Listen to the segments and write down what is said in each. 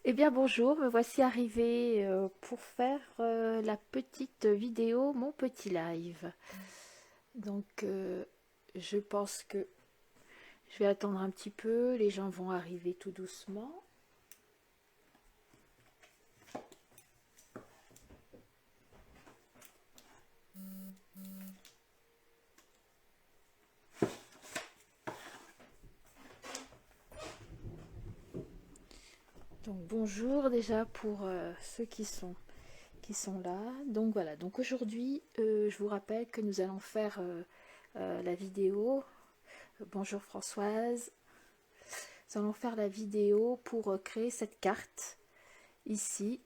Eh bien bonjour, me voici arrivée pour faire la petite vidéo, mon petit live. Donc je pense que je vais attendre un petit peu, les gens vont arriver tout doucement. Donc bonjour déjà pour ceux qui sont là. Donc voilà, donc aujourd'hui je vous rappelle que nous allons faire la vidéo. Bonjour Françoise. Nous allons faire la vidéo pour créer cette carte ici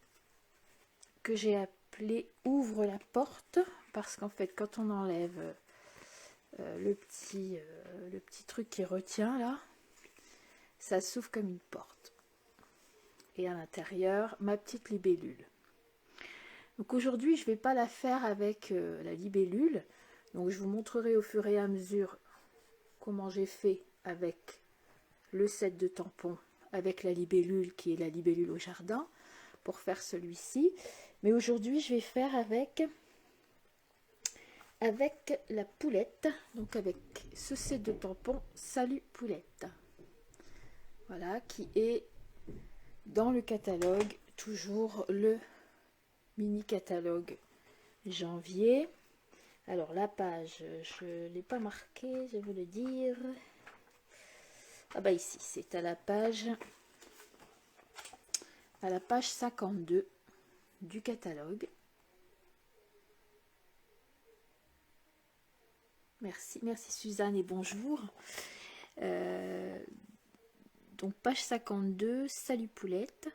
que j'ai appelée Ouvre la porte, parce qu'en fait quand on enlève le petit truc qui retient là, ça s'ouvre comme une porte. Et à l'intérieur, ma petite libellule. Donc aujourd'hui, je ne vais pas la faire avec la libellule. Donc je vous montrerai au fur et à mesure comment j'ai fait avec le set de tampons, avec la libellule qui est la libellule au jardin, pour faire celui-ci. Mais aujourd'hui, je vais faire avec la poulette, donc avec ce set de tampons Salut Poulette. Voilà, qui est dans le catalogue, toujours le mini catalogue janvier. Alors la page, je ne l'ai pas marquée, je vais le dire. Ah bah ici, c'est à la page 52 du catalogue. Merci, merci Suzanne et bonjour. Donc page 52, Salut Poulette.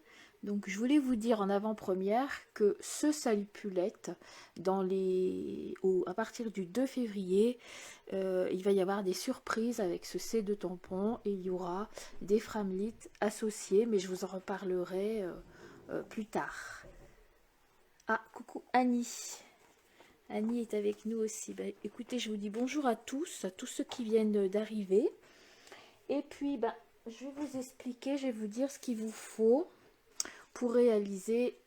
Donc je voulais vous dire en avant-première que ce Salut Poulette, à partir du 2 février, il va y avoir des surprises avec ce C de tampon et il y aura des framelites associés, mais je vous en reparlerai plus tard. Ah, coucou Annie. Annie est avec nous aussi. Bah, écoutez, je vous dis bonjour à tous ceux qui viennent d'arriver. Et puis, bah, je vais vous expliquer, je vais vous dire ce qu'il vous faut pour réaliser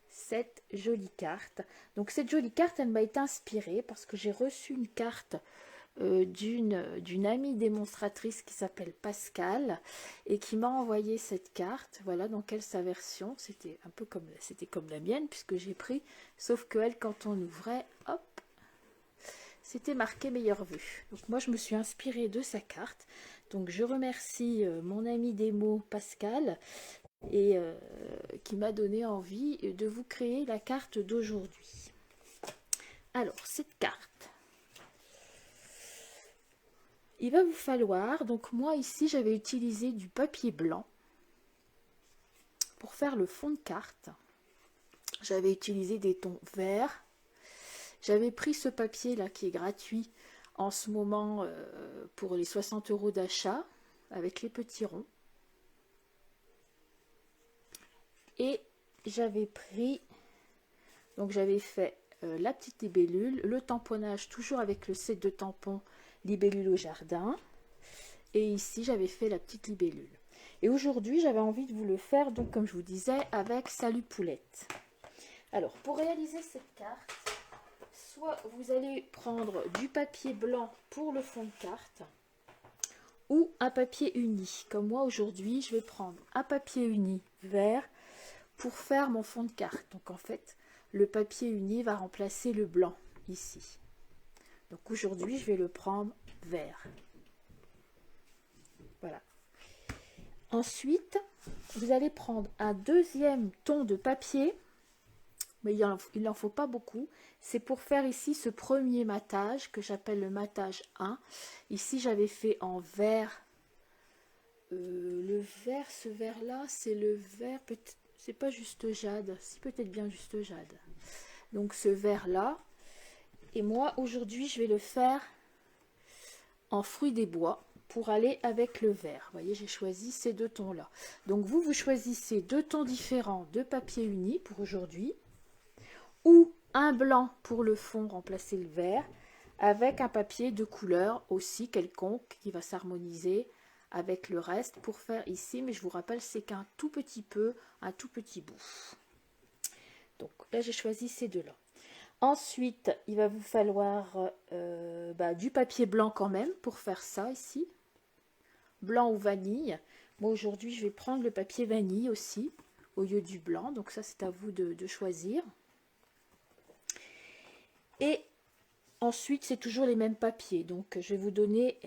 cette jolie carte. Donc cette jolie carte, elle m'a été inspirée parce que j'ai reçu une carte d'une amie démonstratrice qui s'appelle Pascal et qui m'a envoyé cette carte. Voilà, donc elle, sa version, c'était un peu comme la mienne puisque j'ai pris, sauf que elle, quand on ouvrait, hop, c'était marqué meilleure vue. Donc moi, je me suis inspirée de sa carte. Donc je remercie mon ami démo Pascal et qui m'a donné envie de vous créer la carte d'aujourd'hui. Alors, cette carte, il va vous falloir, donc moi ici j'avais utilisé du papier blanc pour faire le fond de carte. J'avais utilisé des tons verts. J'avais pris ce papier là qui est gratuit en ce moment pour les 60 € d'achat avec les petits ronds. Et j'avais pris, donc j'avais fait la petite libellule, le tamponnage toujours avec le set de tampons libellule au jardin. Et ici, j'avais fait la petite libellule. Et aujourd'hui, j'avais envie de vous le faire, donc comme je vous disais, avec Salut Poulette. Alors, pour réaliser cette carte, soit vous allez prendre du papier blanc pour le fond de carte, ou un papier uni. Comme moi, aujourd'hui, je vais prendre un papier uni vert pour faire mon fond de carte. Donc, en fait, le papier uni va remplacer le blanc ici. Donc, aujourd'hui, je vais le prendre vert. Voilà. Ensuite, vous allez prendre un deuxième ton de papier, mais il n'en faut pas beaucoup. C'est pour faire ici ce premier matage que j'appelle le matage 1. Ici, j'avais fait en vert. Le vert, ce vert-là, c'est le vert, c'est pas juste jade, c'est peut-être bien juste jade. Donc ce vert-là. Et moi, aujourd'hui, je vais le faire en fruits des bois pour aller avec le vert. Vous voyez, j'ai choisi ces deux tons-là. Donc vous choisissez deux tons différents de papier uni pour aujourd'hui, ou un blanc pour le fond, remplacer le vert, avec un papier de couleur aussi quelconque qui va s'harmoniser avec le reste pour faire ici, mais je vous rappelle, c'est qu'un tout petit peu, un tout petit bout. Donc là, j'ai choisi ces deux-là. Ensuite, il va vous falloir du papier blanc quand même pour faire ça ici. Blanc ou vanille. Moi, aujourd'hui, je vais prendre le papier vanille aussi, au lieu du blanc. Donc ça, c'est à vous de choisir. Et ensuite, c'est toujours les mêmes papiers. Donc, je vais vous donner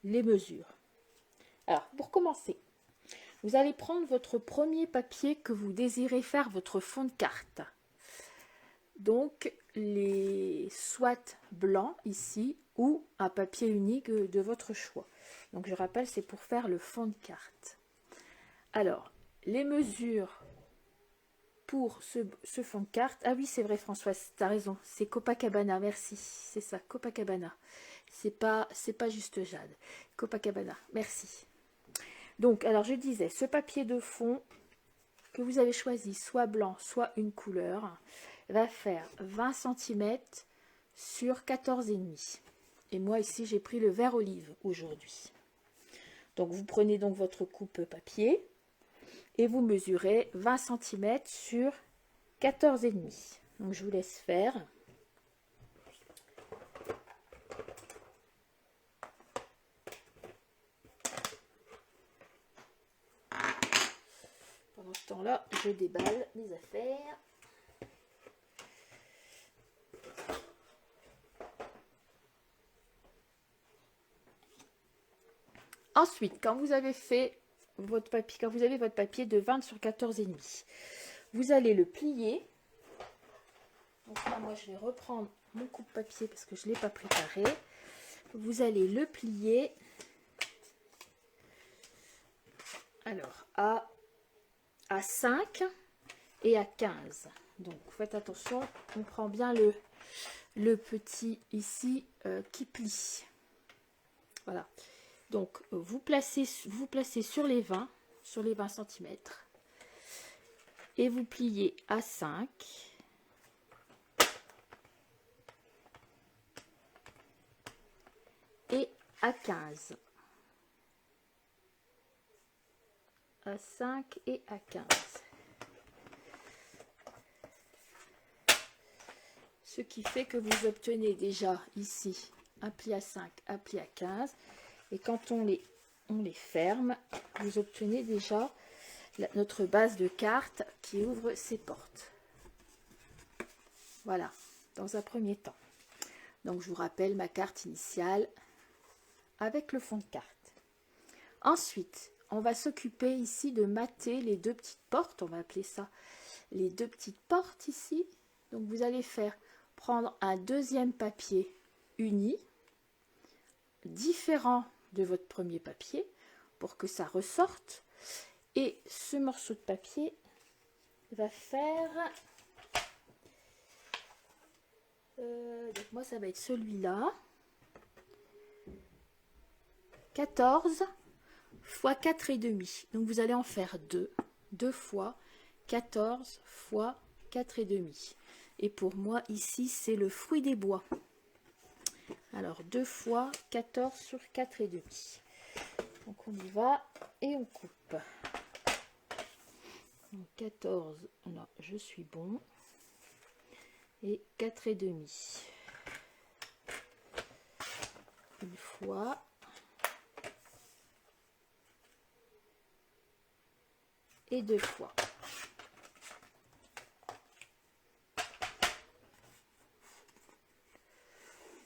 les mesures. Alors, pour commencer, vous allez prendre votre premier papier que vous désirez faire votre fond de carte. Donc, les soit blancs ici ou un papier unique de votre choix. Donc, je rappelle, c'est pour faire le fond de carte. Alors, les mesures pour ce fond de carte. Ah oui, c'est vrai, Françoise, tu as raison. C'est Copacabana, merci. C'est ça, Copacabana. C'est pas juste Jade. Copacabana, merci. Donc, alors je disais, ce papier de fond que vous avez choisi, soit blanc, soit une couleur, va faire 20 cm sur 14,5. Et moi, ici, j'ai pris le vert olive aujourd'hui. Donc, vous prenez donc votre coupe papier et vous mesurez 20 cm sur 14,5. Donc, je vous laisse faire. Pendant ce temps-là, je déballe mes affaires. Ensuite, quand vous avez fait votre papier, quand vous avez votre papier de 20 sur 14,5, vous allez le plier. Donc là, moi, je vais reprendre mon coupe-papier parce que je ne l'ai pas préparé. Vous allez le plier. Alors, à 5 et à 15. Donc, faites attention, on prend bien le petit ici qui plie. Voilà. Donc, vous placez sur les 20 cm et vous pliez à 5 et à 15. À 5 et à 15. Ce qui fait que vous obtenez déjà ici un pli à 5, un pli à 15. Et quand on les ferme, vous obtenez déjà notre base de carte qui ouvre ses portes. Voilà, dans un premier temps. Donc, je vous rappelle ma carte initiale avec le fond de carte. Ensuite, on va s'occuper ici de mater les deux petites portes. On va appeler ça les deux petites portes ici. Donc, vous allez prendre un deuxième papier uni, différent de votre premier papier, pour que ça ressorte. Et ce morceau de papier va faire... donc moi, ça va être celui-là. 14 fois 4,5. Donc, vous allez en faire 2. 2 fois 14 fois 4,5. Et pour moi, ici, c'est le fruit des bois. Alors, 2 fois 14 sur 4,5. Donc, on y va et on coupe. Donc, 14, là, je suis bon. Et 4,5. Une fois. Et 2 fois.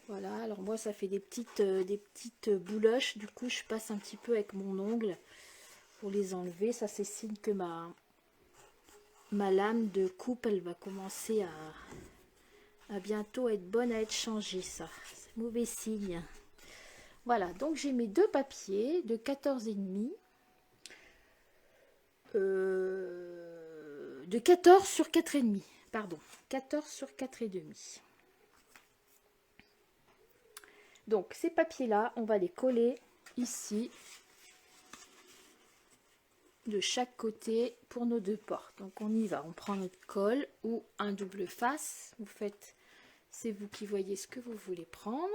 Voilà, alors moi ça fait des petites bouloches, du coup je passe un petit peu avec mon ongle pour les enlever. Ça c'est signe que ma lame de coupe elle va commencer à bientôt être bonne à être changée, ça c'est mauvais signe. Voilà, donc j'ai mes deux papiers de 14,5. De 14 sur 4,5, pardon, 14 sur 4,5. Donc ces papiers là, on va les coller ici de chaque côté pour nos deux portes. Donc on y va, on prend notre colle ou un double face. Vous faites, c'est vous qui voyez ce que vous voulez prendre.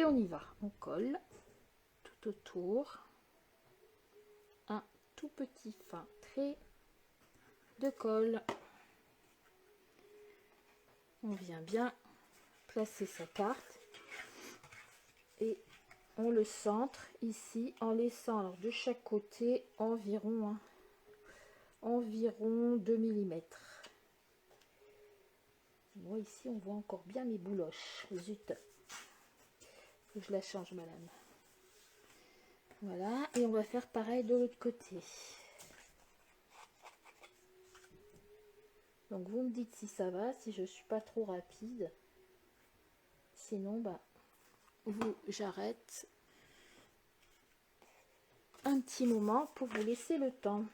Et on y va. On colle tout autour un tout petit fin trait de colle. On vient bien placer sa carte et on le centre ici en laissant alors de chaque côté environ 2 mm. Moi ici on voit encore bien mes bouloches. Zut, faut que je la change, madame. Voilà, et on va faire pareil de l'autre côté. Donc vous me dites si ça va, si je suis pas trop rapide. Sinon, bah, j'arrête un petit moment pour vous laisser le temps.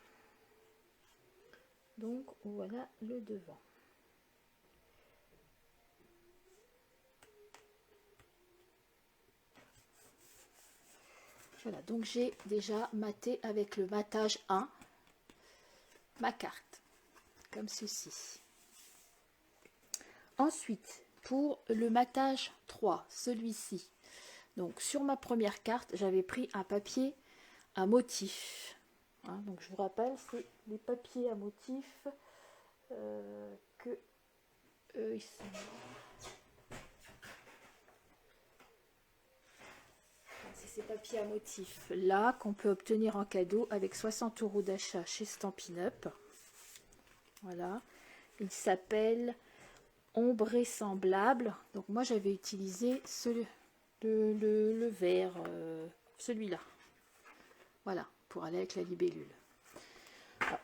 Donc voilà le devant. Voilà, donc j'ai déjà maté avec le matage 1 ma carte, comme ceci. Ensuite, pour le matage 3, celui-ci, donc sur ma première carte, j'avais pris un papier à motif. Hein, donc je vous rappelle, c'est les papiers à motif ils sont... C'est ces papiers à motif là qu'on peut obtenir en cadeau avec 60 € d'achat chez Stampin' Up. Voilà, il s'appelle Ombré semblable. Donc moi j'avais utilisé le vert, celui-là. Voilà, pour aller avec la libellule.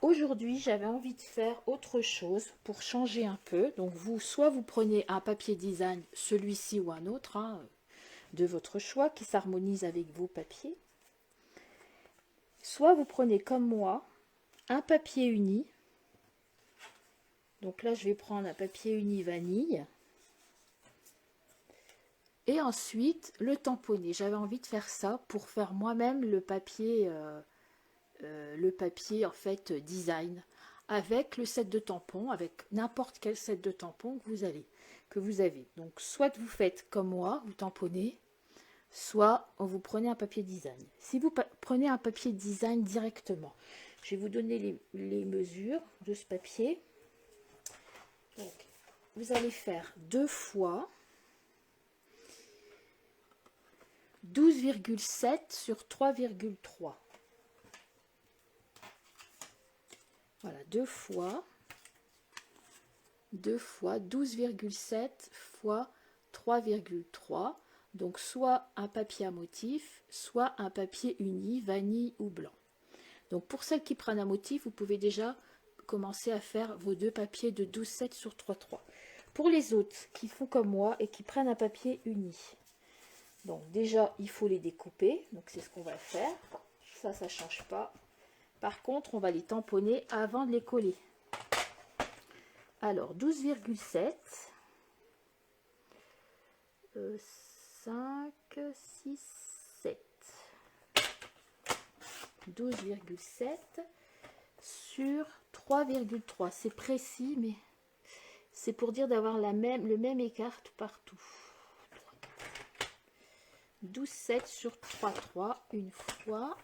Aujourd'hui, j'avais envie de faire autre chose pour changer un peu. Donc vous, soit vous prenez un papier design, celui-ci ou un autre, hein, de votre choix, qui s'harmonise avec vos papiers. Soit vous prenez comme moi un papier uni. Donc là, je vais prendre un papier uni vanille. Et ensuite, le tamponner. J'avais envie de faire ça pour faire moi-même le papier en fait design avec le set de tampons, avec n'importe quel set de tampons que vous avez. Donc soit vous faites comme moi, vous tamponnez, soit vous prenez un papier design. Si vous prenez un papier design directement, je vais vous donner les mesures de ce papier. Donc vous allez faire 2 fois 12,7 sur 3,3. Voilà, 2 fois 12,7 fois 3,3. Donc soit un papier à motif, soit un papier uni, vanille ou blanc. Donc pour celles qui prennent un motif, vous pouvez déjà commencer à faire vos 2 papiers de 12,7 sur 3,3. Pour les autres qui font comme moi et qui prennent un papier uni, donc déjà il faut les découper, donc c'est ce qu'on va faire. Ça ne change pas. Par contre, on va les tamponner avant de les coller. Alors, 12,7, 5, 6, 7. 12,7 sur 3,3. C'est précis, mais c'est pour dire d'avoir le même écart partout. 12,7 sur 3,3 une fois.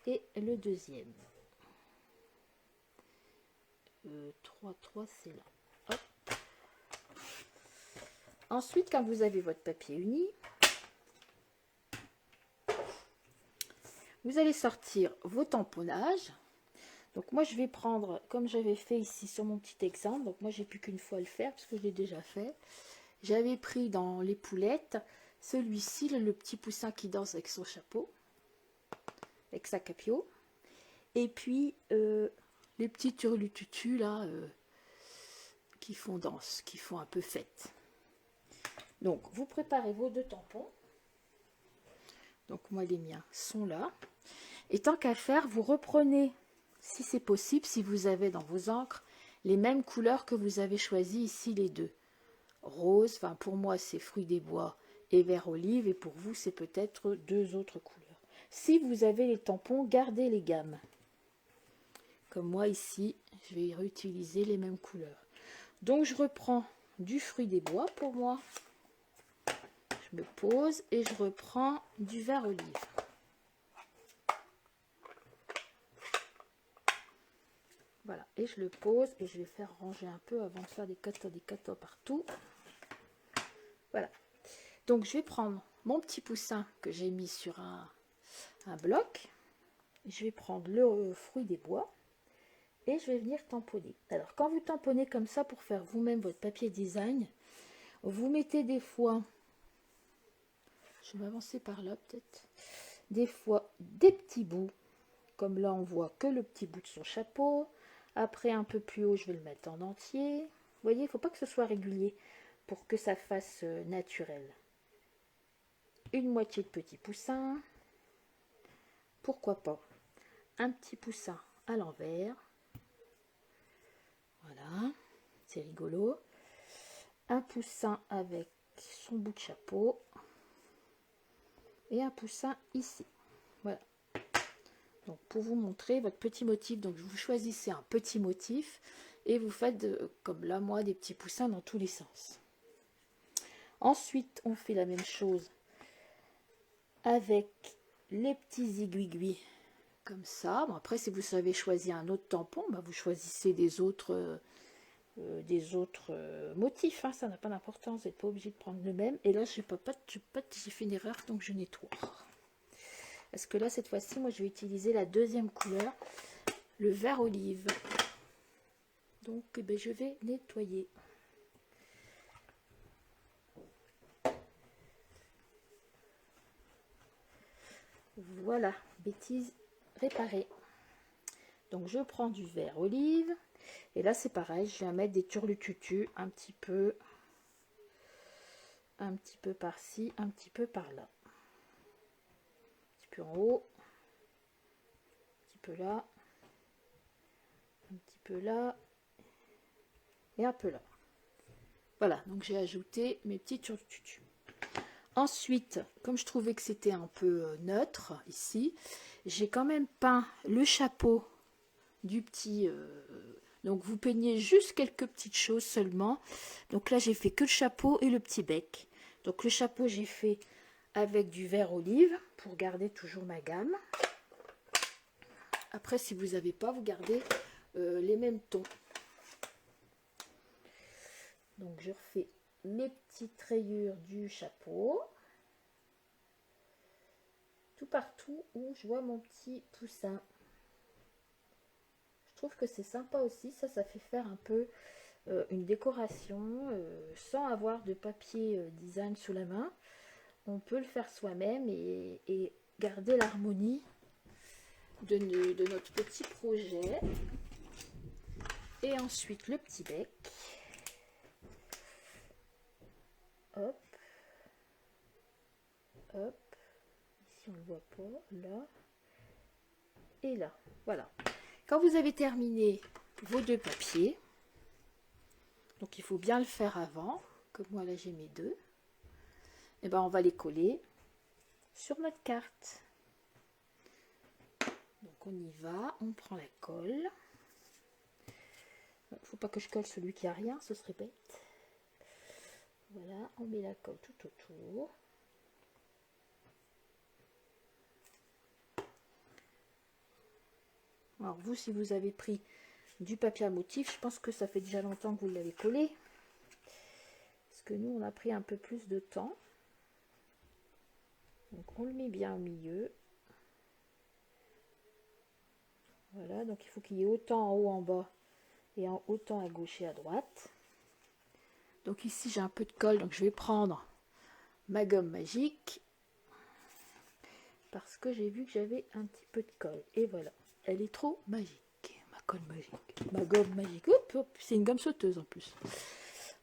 Et le deuxième. 3,3 c'est là. Hop. Ensuite, quand vous avez votre papier uni, vous allez sortir vos tamponnages. Donc moi je vais prendre, comme j'avais fait ici sur mon petit exemple, donc moi j'ai plus qu'une fois à le faire parce que je l'ai déjà fait. J'avais pris dans les poulettes celui-ci, le petit poussin qui danse avec son chapeau, avec sa capio. Et puis les petits turlututus là qui font danse, qui font un peu fête. Donc vous préparez vos 2 tampons. Donc moi les miens sont là. Et tant qu'à faire, vous reprenez, si c'est possible, si vous avez dans vos encres, les mêmes couleurs que vous avez choisies ici, les 2. Rose, enfin pour moi c'est fruits des bois et vert olive, et pour vous c'est peut-être 2 autres couleurs. Si vous avez les tampons, gardez les gammes. Comme moi ici, je vais réutiliser les mêmes couleurs. Donc je reprends du fruit des bois pour moi. Je me pose et je reprends du vert olive. Voilà, et je le pose et je vais faire ranger un peu avant de faire des catas partout. Voilà. Donc je vais prendre mon petit poussin que j'ai mis sur un bloc. Je vais prendre le fruit des bois et je vais venir tamponner. Alors quand vous tamponnez comme ça pour faire vous-même votre papier design, vous mettez des fois, je vais m'avancer par là peut-être, des fois des petits bouts, comme là on voit que le petit bout de son chapeau. Après un peu plus haut je vais le mettre en entier. Vous voyez, il ne faut pas que ce soit régulier pour que ça fasse naturel. Une moitié de petit poussin, pourquoi pas un petit poussin à l'envers, voilà, c'est rigolo, un poussin avec son bout de chapeau et un poussin ici, voilà. Donc pour vous montrer votre petit motif, donc vous choisissez un petit motif et vous faites comme là moi des petits poussins dans tous les sens. Ensuite on fait la même chose avec les petits aiguilles comme ça. Bon, après si vous savez choisir un autre tampon, bah, vous choisissez des autres motifs, hein, ça n'a pas d'importance, vous n'êtes pas obligé de prendre le même. Et là j'ai fait une erreur, donc je nettoie. Parce que là cette fois-ci moi je vais utiliser la deuxième couleur, le vert olive. Donc eh ben, je vais nettoyer. Voilà, bêtise réparée. Donc je prends du vert olive et là c'est pareil, je viens mettre des turlututus un petit peu par-ci, un petit peu par-là, un petit peu en haut, un petit peu là, un petit peu là et un peu là. Voilà, donc j'ai ajouté mes petits turlututus. Ensuite, comme je trouvais que c'était un peu neutre ici, j'ai quand même peint le chapeau du petit... donc vous peignez juste quelques petites choses seulement. Donc là j'ai fait que le chapeau et le petit bec. Donc le chapeau j'ai fait avec du vert olive pour garder toujours ma gamme. Après si vous n'avez pas, vous gardez les mêmes tons. Donc je refais mes petites rayures du chapeau. Tout partout où je vois mon petit poussin. Je trouve que c'est sympa aussi, ça fait faire un peu une décoration sans avoir de papier design sous la main. On peut le faire soi-même et garder l'harmonie de notre petit projet. Et ensuite le petit bec. Hop. Hop. Ici on ne le voit pas. Là. Et là. Voilà. Quand vous avez terminé vos deux papiers, donc il faut bien le faire avant, comme moi là j'ai mes deux, et ben on va les coller sur notre carte. Donc on y va, on prend la colle. Il ne faut pas que je colle celui qui a rien, ce serait bête. Voilà, on met la colle tout autour. Alors vous, si vous avez pris du papier à motif, je pense que ça fait déjà longtemps que vous l'avez collé. Parce que nous, on a pris un peu plus de temps. Donc on le met bien au milieu. Voilà, donc il faut qu'il y ait autant en haut, en bas et autant à gauche et à droite. Donc ici j'ai un peu de colle, donc je vais prendre ma gomme magique parce que j'ai vu que j'avais un petit peu de colle. Et voilà, elle est trop magique, ma colle magique, ma gomme magique. Hop, hop, c'est une gomme sauteuse en plus.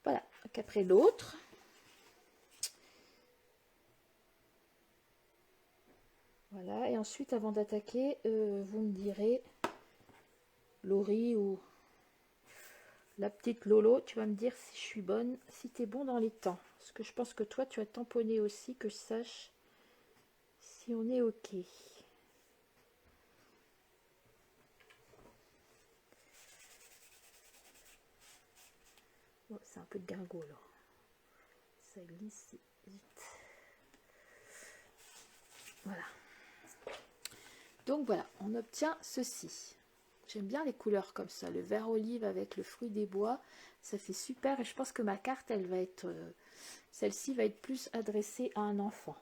Voilà, donc après l'autre. Voilà, et ensuite avant d'attaquer, vous me direz, Laurie ou la petite Lolo, tu vas me dire si je suis bonne, si tu es bon dans les temps. Parce que je pense que toi, tu as tamponné aussi, que je sache si on est OK. Oh, c'est un peu de gargouille là. Ça glisse vite. Voilà. Donc voilà, on obtient ceci. J'aime bien les couleurs comme ça, le vert olive avec le fruit des bois, ça fait super. Et je pense que ma carte, elle va être, celle-ci va être plus adressée à un enfant.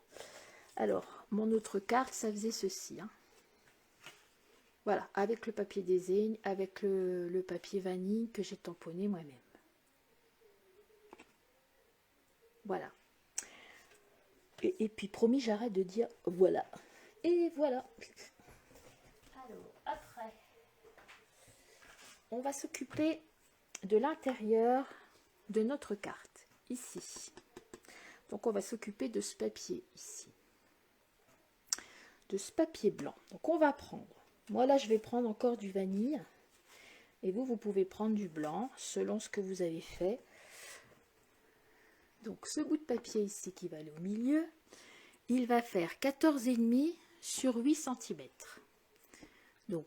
Alors, mon autre carte, ça faisait ceci. Hein. Voilà, avec le papier désigne, avec le papier vanille que j'ai tamponné moi-même. Voilà. Et puis promis, j'arrête de dire voilà. Et voilà. Alors, après, on va s'occuper de l'intérieur de notre carte, ici. Donc, on va s'occuper de ce papier ici. De ce papier blanc. Donc, on va prendre. Moi, là, je vais prendre encore du vanille. Et vous, vous pouvez prendre du blanc, selon ce que vous avez fait. Donc, ce bout de papier ici qui va aller au milieu, il va faire 14,5 sur 8 cm. Donc,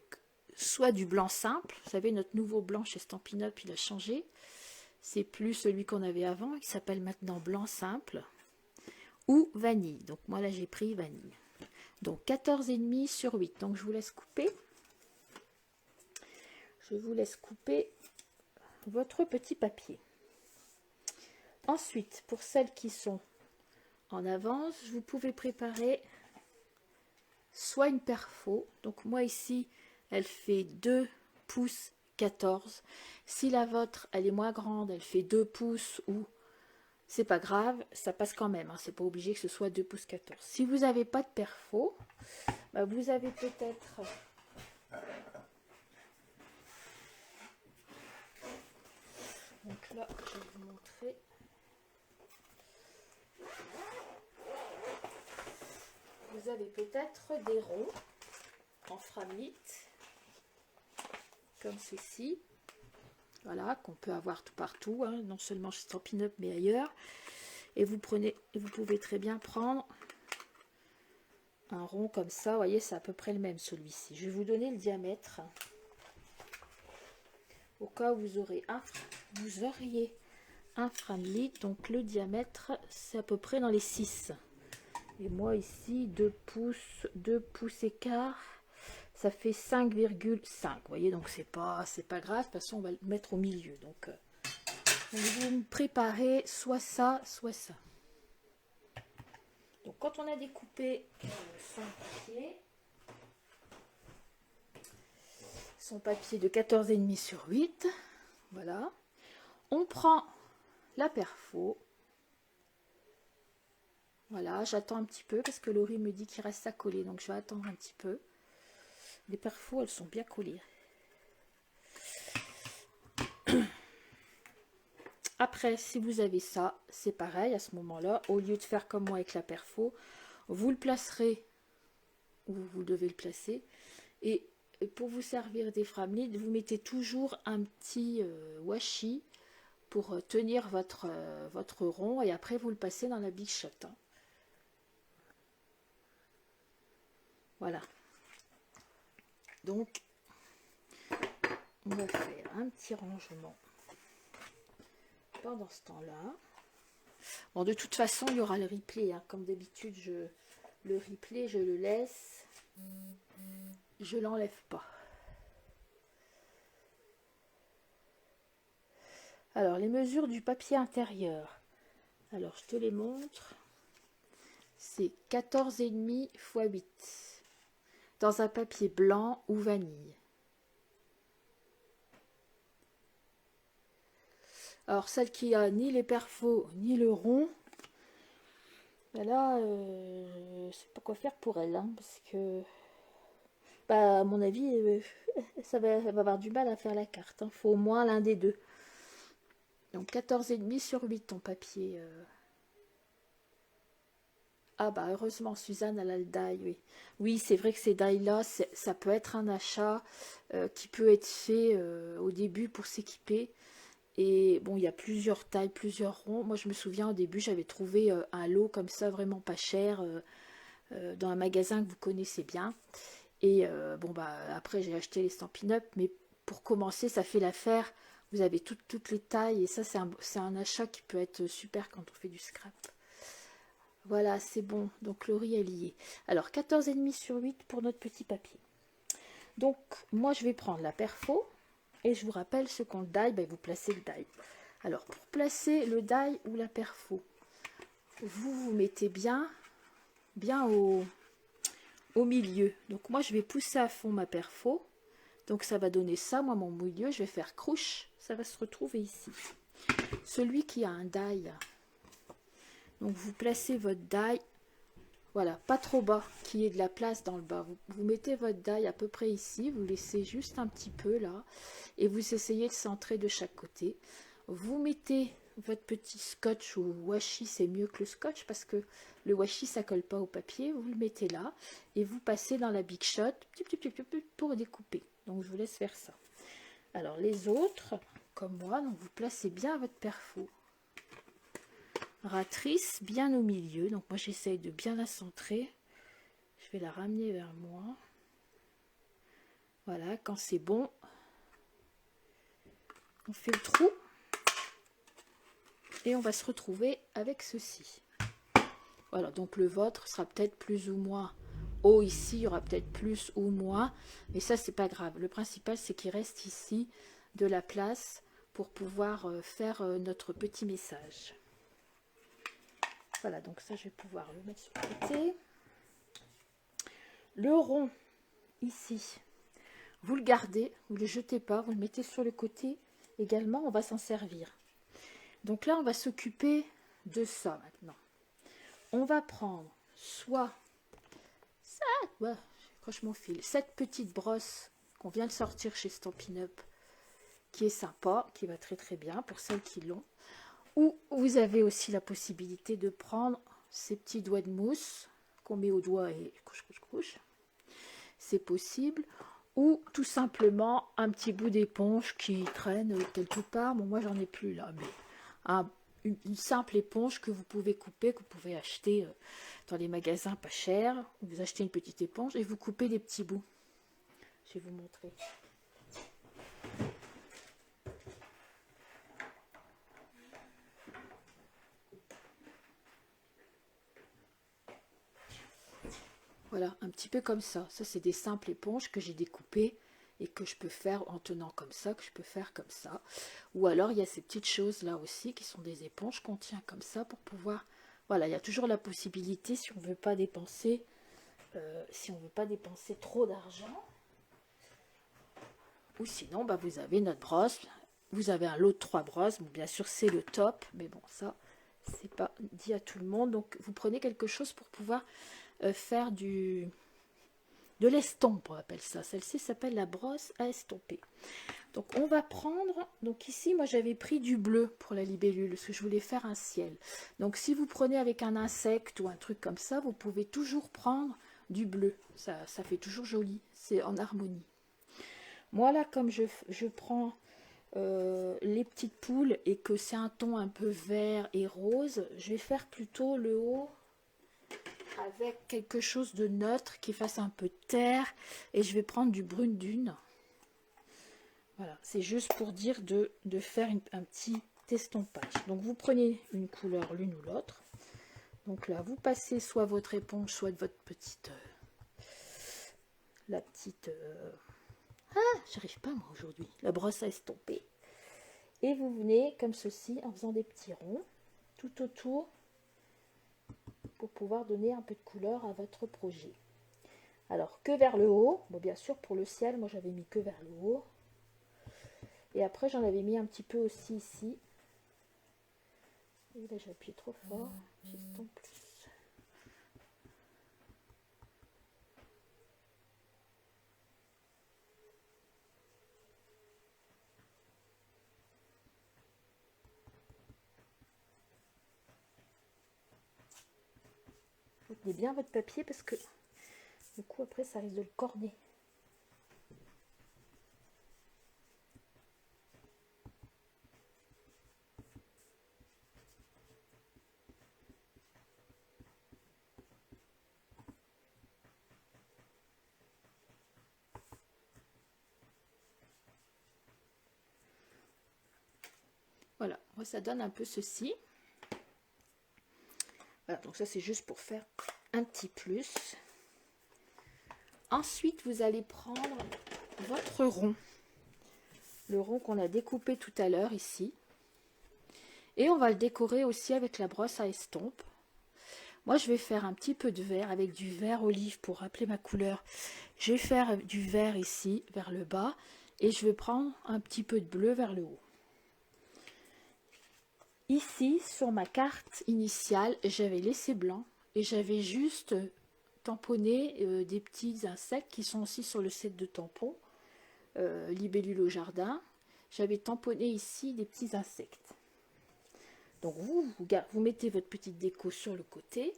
soit du blanc simple, vous savez, notre nouveau blanc chez Stampin' Up, il a changé. C'est plus celui qu'on avait avant, il s'appelle maintenant blanc simple. Ou vanille. Donc, moi, là, j'ai pris vanille. Donc, 14,5 sur 8. Donc, je vous laisse couper. Je vous laisse couper votre petit papier. Ensuite, pour celles qui sont en avance, vous pouvez préparer soit une perfo. Donc moi ici, elle fait 2 pouces 14. Si la vôtre, elle est moins grande, elle fait 2 pouces ou c'est pas grave, ça passe quand même. Hein, c'est pas obligé que ce soit 2 pouces 14. Si vous n'avez pas de perfo, bah vous avez peut-être... Donc là, je vais vous montrer. Vous avez peut-être des ronds en framite, comme ceci. Voilà, qu'on peut avoir tout partout, hein, non seulement chez Stampin' Up, mais ailleurs. Et vous pouvez très bien prendre un rond comme ça. Vous voyez, c'est à peu près le même celui-ci. Je vais vous donner le diamètre. Au cas où vous auriez un framite. Donc le diamètre, c'est à peu près dans les 6. Et moi ici, 2 pouces et quart, ça fait 5,5. Vous voyez, donc c'est pas grave. De toute façon, on va le mettre au milieu. Donc vous me préparez soit ça, soit ça. Donc quand on a découpé son papier de 14,5 sur 8, voilà, on prend la perfo. Voilà, j'attends un petit peu parce que Laurie me dit qu'il reste à coller, donc je vais attendre un petit peu. Les perfos, elles sont bien collées. Après, si vous avez ça, c'est pareil à ce moment-là. Au lieu de faire comme moi avec la perfo, vous le placerez où vous devez le placer. Et pour vous servir des framelites, vous mettez toujours un petit washi pour tenir votre rond. Et après, vous le passez dans la bichotte. Hein. Voilà. Donc, on va faire un petit rangement pendant ce temps-là. Bon, de toute façon, il y aura le replay. Hein. Comme d'habitude, le replay, je le laisse. Je l'enlève pas. Alors, les mesures du papier intérieur. Alors, je te les montre. C'est 14,5 x 8. Dans un papier blanc ou vanille. Alors, celle qui a ni les perfos ni le rond, ben là, je sais pas quoi faire pour elle, hein, parce que, bah, à mon avis, elle va avoir du mal à faire la carte. Hein. Faut au moins l'un des deux. Donc, 14,5 sur 8, ton papier. Ah bah heureusement, Suzanne, elle a le die, oui. Oui, c'est vrai que ces die-là, ça peut être un achat qui peut être fait au début pour s'équiper. Et bon, il y a plusieurs tailles, plusieurs ronds. Moi, je me souviens, au début, j'avais trouvé un lot comme ça, vraiment pas cher, dans un magasin que vous connaissez bien. Et bon, bah après, j'ai acheté les Stampin' Up, mais pour commencer, ça fait l'affaire. Vous avez toutes les tailles, et ça, c'est un achat qui peut être super quand on fait du scrap. Voilà, c'est bon. Donc le riz est lié. Alors 14,5 sur 8 pour notre petit papier. Donc moi je vais prendre la perfo. Et je vous rappelle ce qu'on le die, ben, vous placez le die. Alors pour placer le die ou la perfo, vous mettez bien au milieu. Donc moi je vais pousser à fond ma perfo. Donc ça va donner ça, moi mon milieu, je vais faire crouche, ça va se retrouver ici. Celui qui a un die, donc vous placez votre die, voilà, pas trop bas, qu'il y ait de la place dans le bas. Vous mettez votre die à peu près ici, vous laissez juste un petit peu là, et vous essayez de centrer de chaque côté. Vous mettez votre petit scotch ou washi, c'est mieux que le scotch parce que le washi ça colle pas au papier. Vous le mettez là et vous passez dans la Big Shot pour découper. Donc je vous laisse faire ça. Alors les autres, comme moi, donc vous placez bien votre perfo. Ratrice bien au milieu. Donc moi j'essaye de bien la centrer. Je vais la ramener vers moi. Voilà, quand c'est bon, on fait le trou. Et on va se retrouver avec ceci. Voilà, donc le vôtre sera peut-être plus ou moins haut ici, il y aura peut-être plus ou moins, mais ça c'est pas grave. Le principal c'est qu'il reste ici de la place pour pouvoir faire notre petit message. Voilà, donc ça je vais pouvoir le mettre sur le côté. Le rond ici, vous le gardez, vous ne le jetez pas, vous le mettez sur le côté également, on va s'en servir. Donc là on va s'occuper de ça maintenant. On va prendre soit ça, ouais, accroche mon fil, cette petite brosse qu'on vient de sortir chez Stampin' Up, qui est sympa, qui va très très bien pour celles qui l'ont. Ou vous avez aussi la possibilité de prendre ces petits doigts de mousse qu'on met au doigt et couche. C'est possible. Ou tout simplement un petit bout d'éponge qui traîne quelque part. Bon, moi j'en ai plus là, mais une simple éponge que vous pouvez couper, que vous pouvez acheter dans les magasins pas chers. Vous achetez une petite éponge et vous coupez des petits bouts. Je vais vous montrer. Voilà, un petit peu comme ça. Ça, c'est des simples éponges que j'ai découpées et que je peux faire en tenant comme ça, que je peux faire comme ça. Ou alors, il y a ces petites choses là aussi qui sont des éponges qu'on tient comme ça pour pouvoir... Voilà, il y a toujours la possibilité, si on veut pas dépenser, trop d'argent. Ou sinon, bah, vous avez notre brosse. Vous avez un lot de 3 brosses. Bon, bien sûr, c'est le top. Mais bon, ça, c'est pas dit à tout le monde. Donc, vous prenez quelque chose pour pouvoir faire de l'estompe, on appelle ça. Celle-ci s'appelle la brosse à estomper. Donc on va prendre, donc ici moi j'avais pris du bleu pour la libellule parce que je voulais faire un ciel. Donc si vous prenez avec un insecte ou un truc comme ça, vous pouvez toujours prendre du bleu. Ça fait toujours joli, c'est en harmonie. Moi là, comme je prends les petites poules et que c'est un ton un peu vert et rose, je vais faire plutôt le haut avec quelque chose de neutre qui fasse un peu terre et je vais prendre du brune dune. Voilà, c'est juste pour dire de faire un petit estompage. Donc vous prenez une couleur l'une ou l'autre. Donc là, vous passez soit votre éponge, soit votre petite... j'arrive pas moi aujourd'hui. La brosse à estomper. Et vous venez comme ceci en faisant des petits ronds tout autour pour pouvoir donner un peu de couleur à votre projet. Alors que vers le haut, bon bien sûr pour le ciel, moi j'avais mis que vers le haut. Et après j'en avais mis un petit peu aussi ici. Et là j'ai appuyé trop fort, j'estompe plus. Retenez bien votre papier parce que du coup après ça risque de le corner. Voilà, moi ça donne un peu ceci. Voilà, donc ça c'est juste pour faire un petit plus. Ensuite, vous allez prendre votre rond. Le rond qu'on a découpé tout à l'heure ici. Et on va le décorer aussi avec la brosse à estompe. Moi, je vais faire un petit peu de vert avec du vert olive pour rappeler ma couleur. Je vais faire du vert ici vers le bas et je vais prendre un petit peu de bleu vers le haut. Ici, sur ma carte initiale, j'avais laissé blanc et j'avais juste tamponné des petits insectes qui sont aussi sur le set de tampons, libellule au jardin. J'avais tamponné ici des petits insectes. Donc vous mettez votre petite déco sur le côté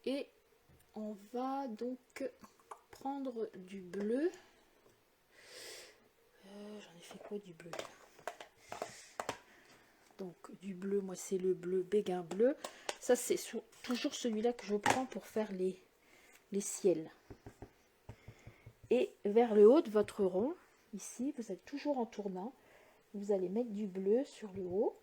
et on va donc prendre du bleu. J'en ai fait quoi du bleu? Donc du bleu, moi c'est le bleu béguin bleu. Ça c'est toujours celui-là que je prends pour faire les ciels. Et vers le haut de votre rond, ici, vous êtes toujours en tournant, vous allez mettre du bleu sur le haut.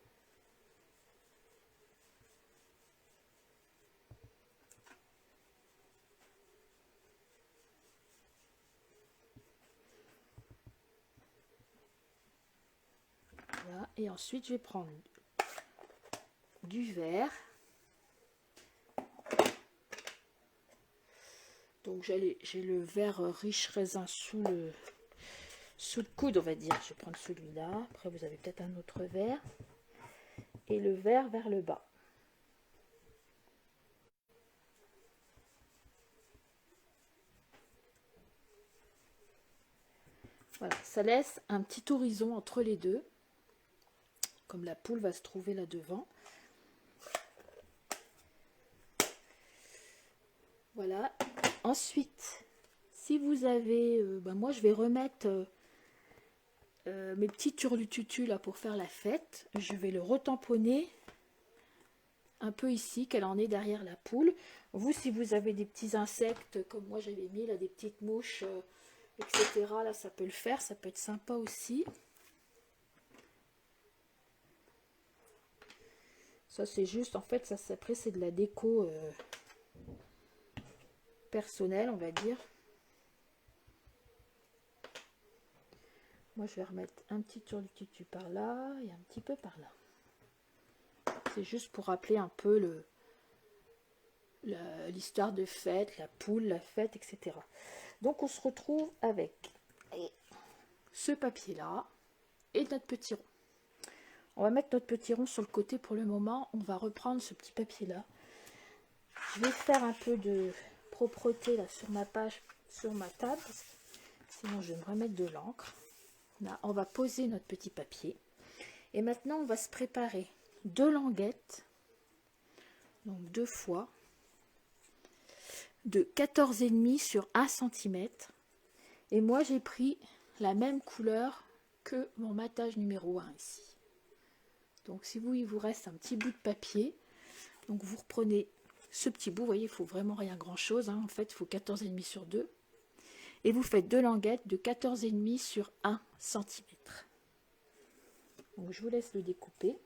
Voilà. Et ensuite je vais prendre du vert. Donc j'ai le vert riche raisin sous le coude, on va dire. Je vais prendre celui-là. Après vous avez peut-être un autre vert. Et le vert vers le bas. Voilà, ça laisse un petit horizon entre les deux. Comme la poule va se trouver là devant. Voilà. Ensuite, si vous avez... moi, je vais remettre mes petits turlututus là pour faire la fête. Je vais le retamponner un peu ici, qu'elle en est derrière la poule. Vous, si vous avez des petits insectes, comme moi j'avais mis là, des petites mouches, etc. Là, ça peut le faire. Ça peut être sympa aussi. Ça, c'est juste, en fait, ça, après, c'est de la déco personnelle, on va dire. Moi, je vais remettre un petit turlututu par là et un petit peu par là. C'est juste pour rappeler un peu l'histoire de fête, la poule, la fête, etc. Donc, on se retrouve avec ce papier-là et notre petit rond. On va mettre notre petit rond sur le côté pour le moment. On va reprendre ce petit papier-là. Je vais faire un peu de propreté là sur ma page, sur ma table. Sinon, je vais me remettre de l'encre. Là, on va poser notre petit papier. Et maintenant, on va se préparer 2 languettes. Donc 2 fois. De 14,5 sur 1 cm. Et moi, j'ai pris la même couleur que mon matage numéro 1 ici. Donc si vous, il vous reste un petit bout de papier, donc vous reprenez ce petit bout, vous voyez, il faut vraiment rien grand chose, hein. En fait il faut 14,5 sur 2, et vous faites 2 languettes de 14,5 sur 1 cm. Donc je vous laisse le découper.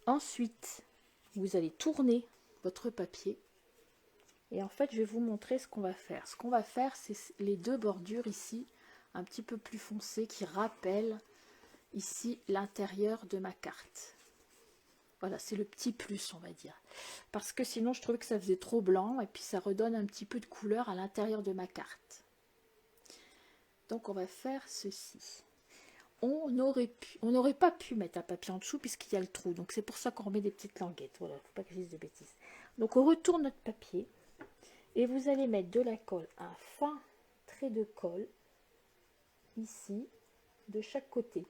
Ensuite, vous allez tourner votre papier. Et en fait, je vais vous montrer ce qu'on va faire. Ce qu'on va faire, c'est les 2 bordures ici, un petit peu plus foncées, qui rappellent ici l'intérieur de ma carte. Voilà, c'est le petit plus, on va dire. Parce que sinon, je trouvais que ça faisait trop blanc, et puis ça redonne un petit peu de couleur à l'intérieur de ma carte. Donc, on va faire ceci. On n'aurait pas pu mettre un papier en dessous, puisqu'il y a le trou. Donc, c'est pour ça qu'on remet des petites languettes. Voilà, il ne faut pas que je dise de bêtises. Donc, on retourne notre papier. Et vous allez mettre de la colle, un fin trait de colle, ici, de chaque côté.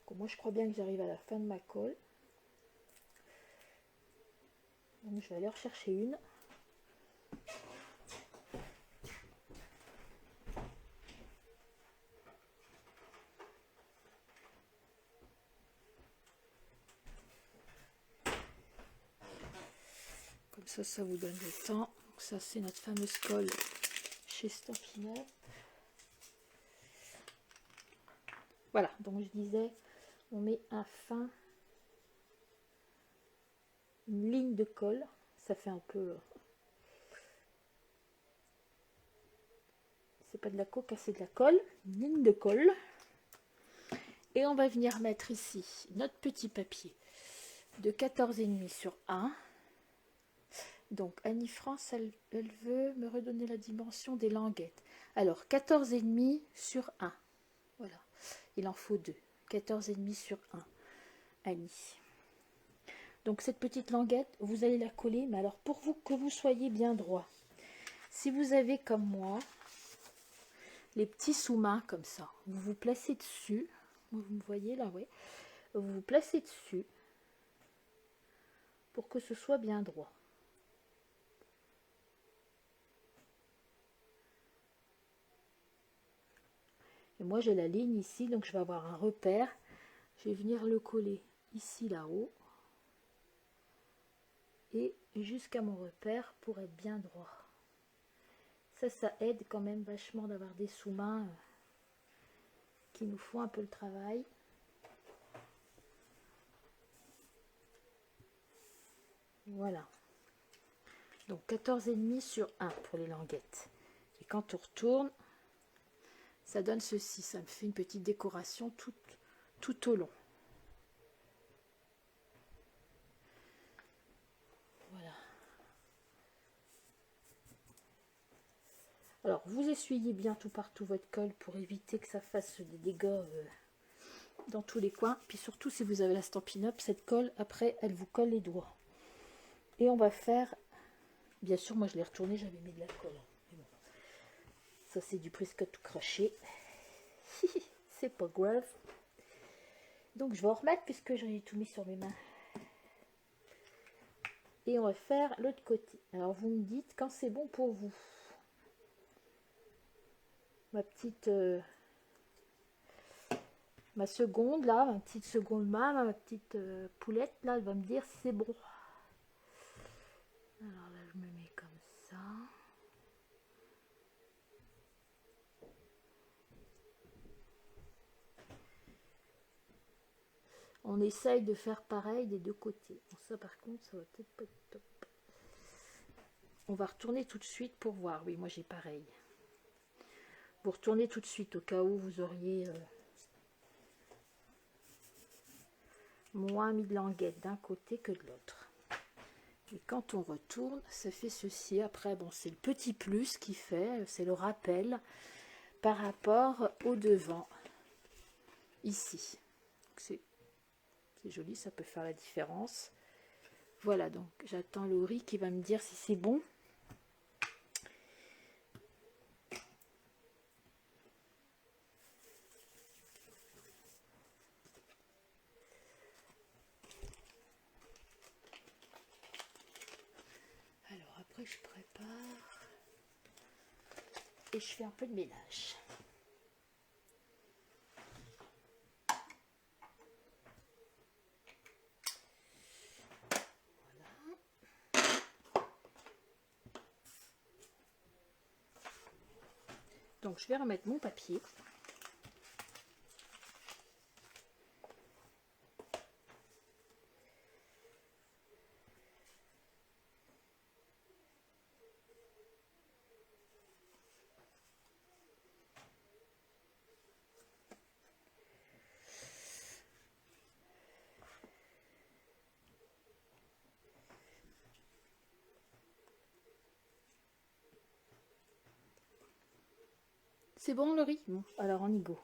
Donc moi, je crois bien que j'arrive à la fin de ma colle. Donc je vais aller en rechercher une. Comme ça vous donne le temps. Donc ça c'est notre fameuse colle chez Stampin' Up. Voilà, donc je disais, on met un fin, une ligne de colle, ça fait un peu, c'est pas de la coca, c'est de la colle, une ligne de colle. Et on va venir mettre ici notre petit papier de 14,5 sur 1. Donc Annie France, elle veut me redonner la dimension des languettes. Alors 14,5 sur 1. Voilà, il en faut 2. 14,5 sur 1. Annie. Donc cette petite languette, vous allez la coller, mais alors pour vous que vous soyez bien droit. Si vous avez comme moi les petits sous-mains comme ça, vous vous placez dessus. Vous me voyez là, oui. Vous vous placez dessus pour que ce soit bien droit. Et moi j'ai la ligne ici, donc je vais avoir un repère. Je vais venir le coller ici là-haut et jusqu'à mon repère pour être bien droit. Ça aide quand même vachement d'avoir des sous-mains qui nous font un peu le travail. Voilà. Donc 14,5 sur 1 pour les languettes. Et quand on retourne, ça donne ceci. Ça me fait une petite décoration tout au long. Voilà. Alors, vous essuyez bien tout partout votre colle pour éviter que ça fasse des dégâts dans tous les coins. Puis surtout, si vous avez la Stampin' Up, cette colle, après, elle vous colle les doigts. Et on va faire... Bien sûr, moi, je l'ai retourné, j'avais mis de la colle. Mais bon. Ça, c'est du presque tout craché. C'est pas grave. Donc, je vais en remettre puisque j'en ai tout mis sur mes mains. Et on va faire l'autre côté. Alors, vous me dites quand c'est bon pour vous. Ma petite... ma seconde là, ma petite seconde main, ma petite poulette là, elle va me dire si c'est bon. Alors là, je me mets comme ça. On essaye de faire pareil des deux côtés. Bon, ça par contre, ça va peut-être pas être top. On va retourner tout de suite pour voir. Oui, moi j'ai pareil. Vous retournez tout de suite au cas où vous auriez moins mis de languette d'un côté que de l'autre. Et quand on retourne, ça fait ceci. Après, bon, c'est le petit plus qui fait, c'est le rappel par rapport au devant, ici. C'est joli, ça peut faire la différence. Voilà, donc j'attends Laurie qui va me dire si c'est bon. Alors après, je prépare et je fais un peu de ménage. Donc je vais remettre mon papier. C'est bon le riz? Bon, alors on y go.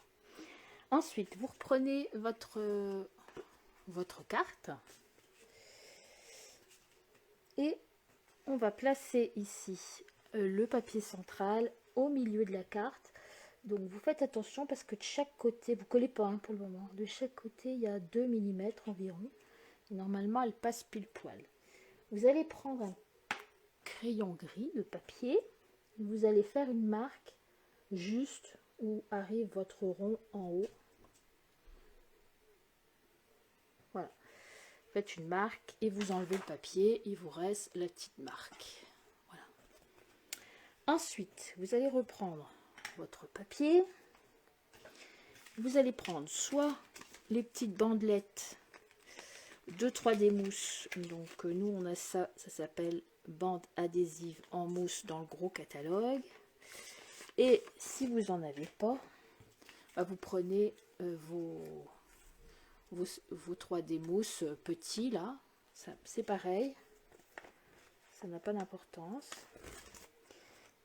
Ensuite, vous reprenez votre carte et on va placer ici le papier central au milieu de la carte. Donc vous faites attention parce que de chaque côté, vous ne collez pas hein, pour le moment, de chaque côté il y a 2 mm environ. Et normalement elle passe pile poil. Vous allez prendre un crayon gris de papier, vous allez faire une marque juste où arrive votre rond en haut. Voilà. Faites une marque et vous enlevez le papier, il vous reste la petite marque. Voilà. Ensuite, vous allez reprendre votre papier. Vous allez prendre soit les petites bandelettes de 3D mousse. Donc nous on a ça, ça s'appelle bande adhésive en mousse dans le gros catalogue. Et si vous en avez pas, bah, vous prenez vos 3D mousse petits là. C'est pareil, ça n'a pas d'importance.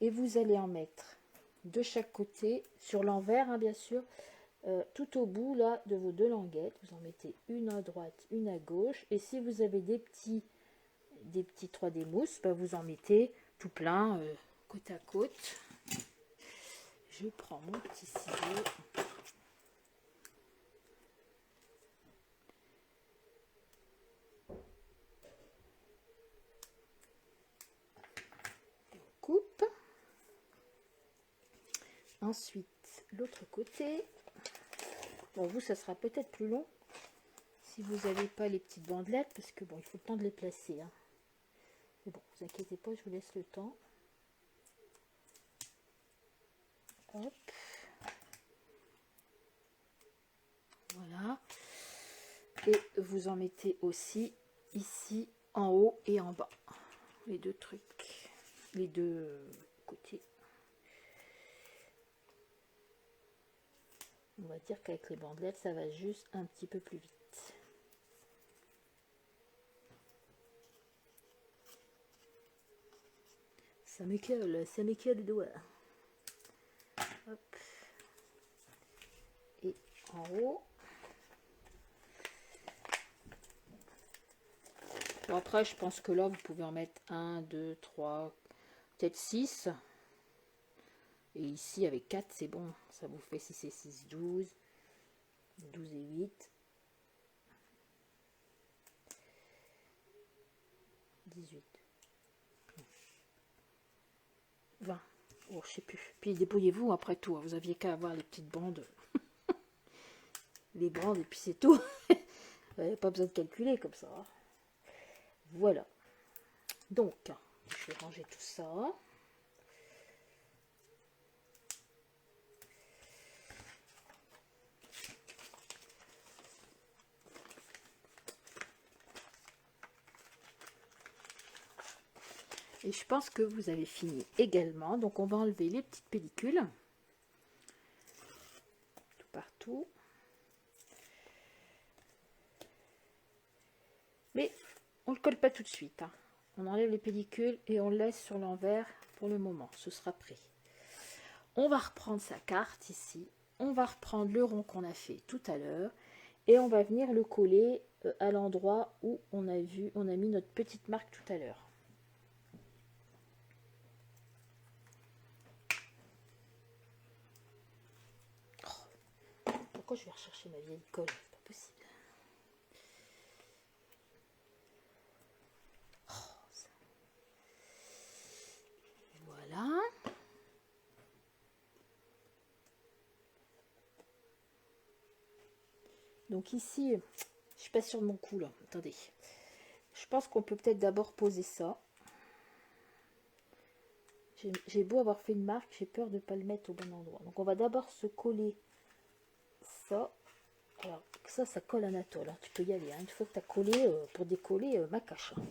Et vous allez en mettre de chaque côté, sur l'envers hein, bien sûr, tout au bout là de vos deux languettes. Vous en mettez une à droite, une à gauche. Et si vous avez des petits 3D mousse, bah, vous en mettez tout plein côte à côte. Je prends mon petit ciseau. Coupe. Ensuite, l'autre côté. Bon, vous, ça sera peut-être plus long si vous n'avez pas les petites bandelettes, parce que bon, il faut le temps de les placer. Hein. Mais bon, vous inquiétez pas, je vous laisse le temps. Hop. Voilà. Et vous en mettez aussi ici, en haut et en bas. Les deux trucs. Les deux côtés. On va dire qu'avec les bandelettes, ça va juste un petit peu plus vite. Ça m'écolle le doigt. Hop. Et en haut. Bon, après, je pense que là, vous pouvez en mettre 1, 2, 3, peut-être 6. Et ici, avec 4, c'est bon. Ça vous fait 6 et 6, 12. 12 et 8. 18. 20. Oh, je sais plus. Puis débrouillez-vous après tout. Vous aviez qu'à avoir les petites bandes. Les bandes et puis c'est tout. Vous n'avez pas besoin de calculer comme ça. Voilà. Donc, je vais ranger tout ça. Et je pense que vous avez fini également. Donc, on va enlever les petites pellicules. Tout partout. Mais on ne le colle pas tout de suite. Hein. On enlève les pellicules et on le laisse sur l'envers pour le moment. Ce sera prêt. On va reprendre sa carte ici. On va reprendre le rond qu'on a fait tout à l'heure. Et on va venir le coller à l'endroit où on a mis notre petite marque tout à l'heure. Oh, pourquoi je vais rechercher ma vieille colle? C'est pas possible. Voilà. Donc ici, je suis pas sûre de mon coup là. Attendez. Je pense qu'on peut peut-être d'abord poser ça. J'ai beau avoir fait une marque, j'ai peur de ne pas le mettre au bon endroit. Donc on va d'abord se coller ça. Alors ça colle Anatole. Hein. Tu peux y aller. Hein. Une fois que tu as collé, pour décoller, ma cache. Hein.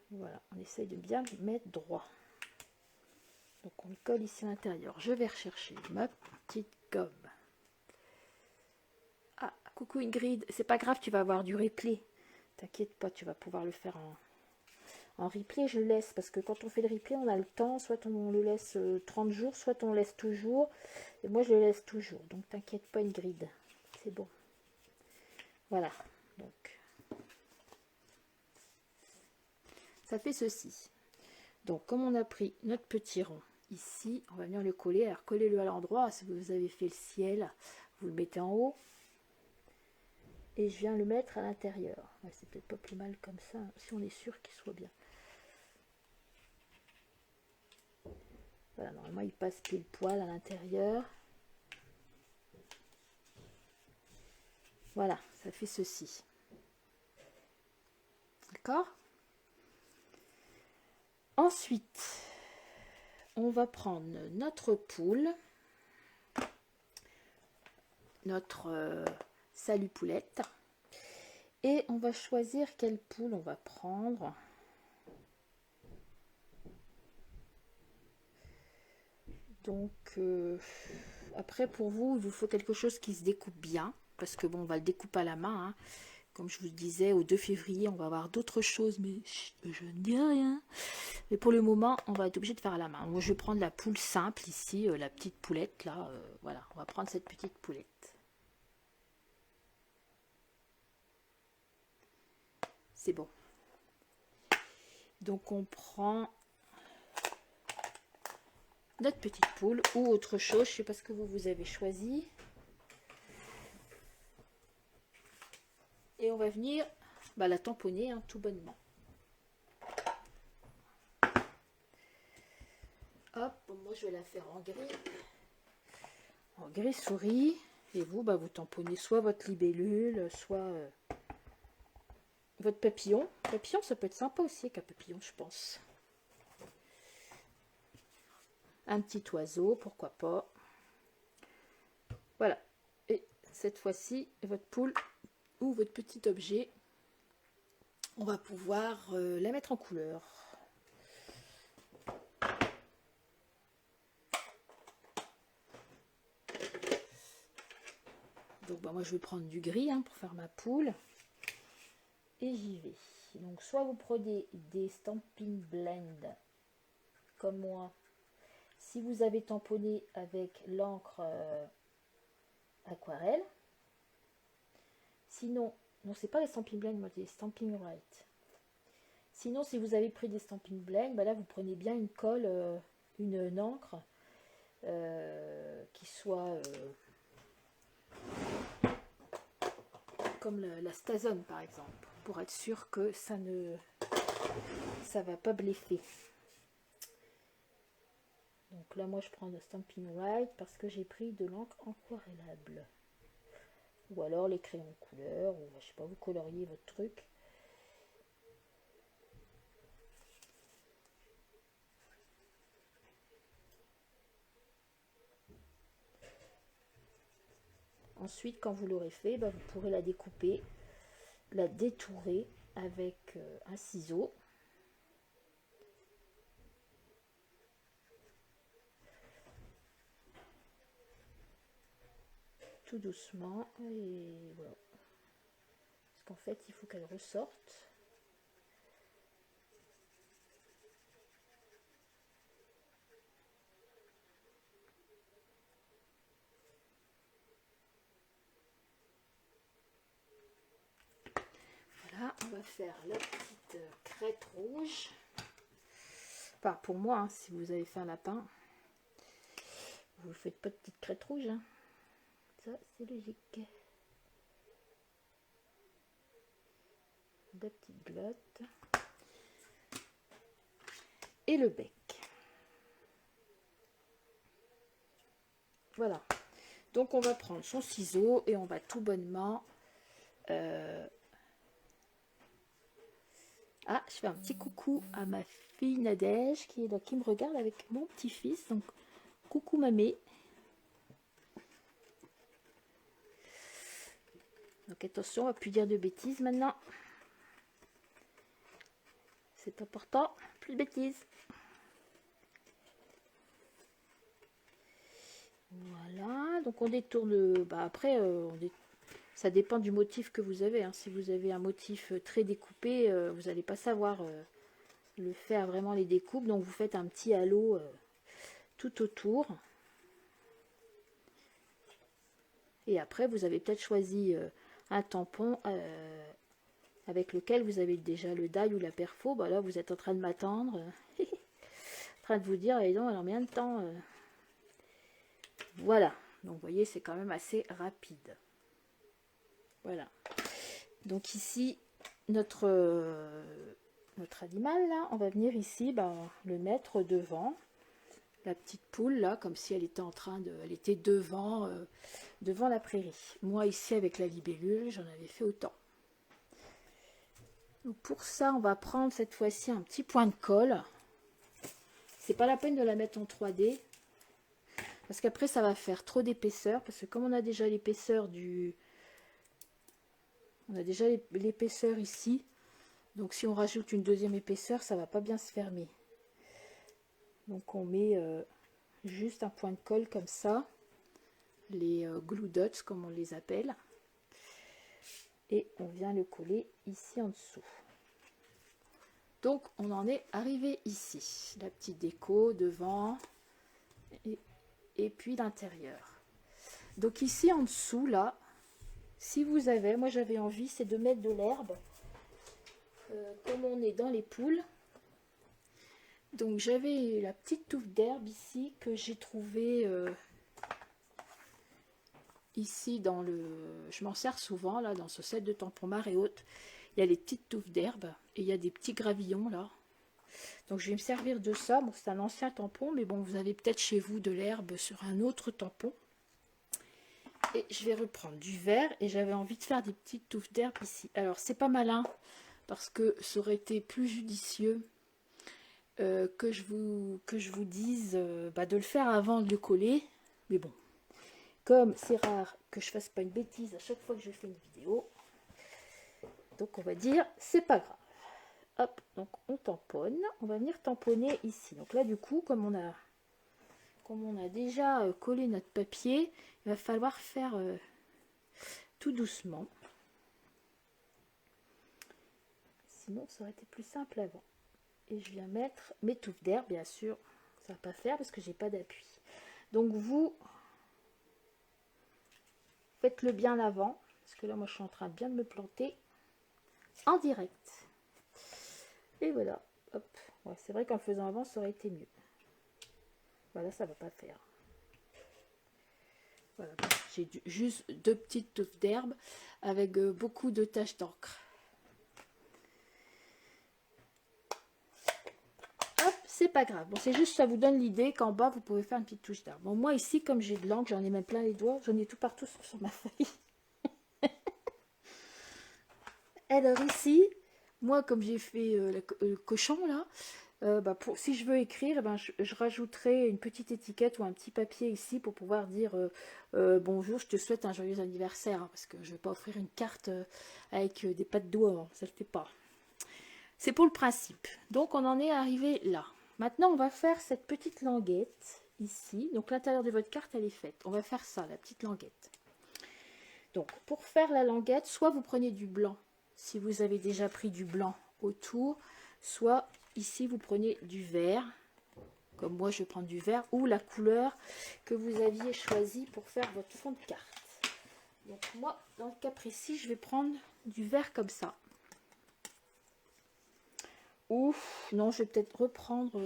Voilà, on essaye de bien le mettre droit. Donc on le colle ici à l'intérieur. Je vais rechercher ma petite gomme. Ah, coucou Ingrid, c'est pas grave, tu vas avoir du replay. T'inquiète pas, tu vas pouvoir le faire en replay. Je le laisse parce que quand on fait le replay, on a le temps. Soit on le laisse 30 jours, soit on le laisse toujours. Et moi, je le laisse toujours. Donc t'inquiète pas Ingrid, c'est bon. Voilà, donc ça fait ceci. Donc comme on a pris notre petit rond ici, on va venir le coller. Alors collez-le à l'endroit. Si vous avez fait le ciel, vous le mettez en haut. Et je viens le mettre à l'intérieur. Ouais, c'est peut-être pas plus mal comme ça, si on est sûr qu'il soit bien. Voilà, normalement il passe pile poil à l'intérieur. Voilà, ça fait ceci. d'accord? Ensuite, on va prendre notre poule, notre salut poulette, et on va choisir quelle poule on va prendre. Donc, après, pour vous, il vous faut quelque chose qui se découpe bien, parce que bon, on va le découper à la main, hein. Comme je vous le disais, au 2 février, on va avoir d'autres choses, mais je ne dis rien. Mais pour le moment, on va être obligé de faire à la main. Moi, je vais prendre la poule simple ici, la petite poulette, là. Voilà, on va prendre cette petite poulette. C'est bon. Donc, on prend notre petite poule ou autre chose. Je ne sais pas ce que vous avez choisi. Et on va venir la tamponner, hein, tout bonnement. Hop, moi je vais la faire en gris souris. Et vous, vous tamponnez soit votre libellule, soit votre papillon. Papillon, ça peut être sympa aussi qu'un papillon, je pense. Un petit oiseau, pourquoi pas. Voilà. Et cette fois-ci, votre poule ou votre petit objet, on va pouvoir la mettre en couleur. Donc moi je vais prendre du gris, hein, pour faire ma poule. Et j'y vais. Donc soit vous prenez des Stampin' Blend comme moi. Si vous avez tamponné avec l'encre aquarelle. Sinon, non, c'est pas les Stampin' Blend, moi, c'est les Stampin' Write. Sinon, si vous avez pris des Stampin' Blend, là, vous prenez bien une colle, une encre qui soit comme la Stazone, par exemple, pour être sûr que ça va pas bleffer. Donc là, moi, je prends le Stampin' Write parce que j'ai pris de l'encre aquarellable. Ou alors les crayons couleur, ou je sais pas, vous coloriez votre truc. Ensuite, quand vous l'aurez fait, vous pourrez la découper, la détourer avec un ciseau. Tout doucement. Et voilà. Parce qu'en fait, il faut qu'elle ressorte. Voilà, on va faire la petite crête rouge. Enfin, pour moi, hein, si vous avez fait un lapin, vous ne faites pas de petite crête rouge. Hein. Ça, c'est logique. La petite glotte. Et le bec. Voilà. Donc, on va prendre son ciseau et on va tout bonnement... Ah, je fais un petit coucou à ma fille Nadège qui est là, qui me regarde avec mon petit-fils. Donc, coucou mamé. Donc, attention, on va plus dire de bêtises maintenant. C'est important, plus de bêtises. Voilà, donc on détourne. Après, ça dépend du motif que vous avez. Hein. Si vous avez un motif très découpé, vous n'allez pas savoir le faire vraiment les découpes. Donc vous faites un petit halo tout autour. Et après, vous avez peut-être choisi un tampon avec lequel vous avez déjà le die ou la perfo. Là, vous êtes en train de m'attendre. En train de vous dire, et donc, alors combien de temps Voilà. Donc, vous voyez, c'est quand même assez rapide. Voilà. Donc ici, notre animal, là, on va venir ici, le mettre devant. La petite poule, là, comme si elle était en train de... Elle était devant la prairie. Moi, ici, avec la libellule, j'en avais fait autant. Donc pour ça, on va prendre cette fois-ci un petit point de colle. C'est pas la peine de la mettre en 3D. Parce qu'après, ça va faire trop d'épaisseur. Parce que comme on a déjà l'épaisseur du... On a déjà l'épaisseur ici. Donc si on rajoute une deuxième épaisseur, ça va pas bien se fermer. Donc on met juste un point de colle comme ça. Les glue dots comme on les appelle. Et on vient le coller ici en dessous. Donc on en est arrivé ici. La petite déco devant et puis l'intérieur. Donc ici en dessous là, si vous avez, moi j'avais envie, c'est de mettre de l'herbe. Comme on est dans les poules. Donc j'avais la petite touffe d'herbe ici que j'ai trouvée ici dans le... Je m'en sers souvent là dans ce set de tampons marée haute. Il y a les petites touffes d'herbe et il y a des petits gravillons là. Donc je vais me servir de ça. Bon, c'est un ancien tampon, mais bon, vous avez peut-être chez vous de l'herbe sur un autre tampon. Et je vais reprendre du vert et j'avais envie de faire des petites touffes d'herbe ici. Alors c'est pas malin parce que ça aurait été plus judicieux que je vous dise de le faire avant de le coller. Mais bon, comme c'est rare que je fasse pas une bêtise à chaque fois que je fais une vidéo, donc on va dire c'est pas grave. Hop, donc on tamponne, on va venir tamponner ici. Donc là du coup, comme on a déjà collé notre papier, il va falloir faire tout doucement. Sinon ça aurait été plus simple avant. Et je viens mettre mes touffes d'herbe, bien sûr, ça va pas faire parce que j'ai pas d'appui. Donc vous faites-le bien avant, parce que là moi je suis en train de bien de me planter en direct. Et voilà, hop. Ouais, c'est vrai qu'en le faisant avant, ça aurait été mieux. Voilà, ça va pas faire. Voilà, j'ai juste 2 petites touffes d'herbe avec beaucoup de taches d'encre. Hop, c'est pas grave. Bon, c'est juste ça vous donne l'idée qu'en bas, vous pouvez faire une petite touche d'herbe. Bon, moi ici, comme j'ai de l'encre, j'en ai même plein les doigts, j'en ai tout partout sur ma feuille. Alors ici, moi comme j'ai fait le cochon là, si je veux écrire, je rajouterai une petite étiquette ou un petit papier ici pour pouvoir dire bonjour, je te souhaite un joyeux anniversaire, hein, parce que je ne vais pas offrir une carte avec des pas de doigts, hein, ça ne le fait pas. C'est pour le principe. Donc on en est arrivé là. Maintenant on va faire cette petite languette ici. Donc l'intérieur de votre carte elle est faite. On va faire ça, la petite languette. Donc pour faire la languette, soit vous prenez du blanc, si vous avez déjà pris du blanc autour, soit ici vous prenez du vert, comme moi je vais prendre du vert, ou la couleur que vous aviez choisie pour faire votre fond de carte. Donc moi, dans le cas précis, je vais prendre du vert comme ça. Ou, non, je vais peut-être reprendre...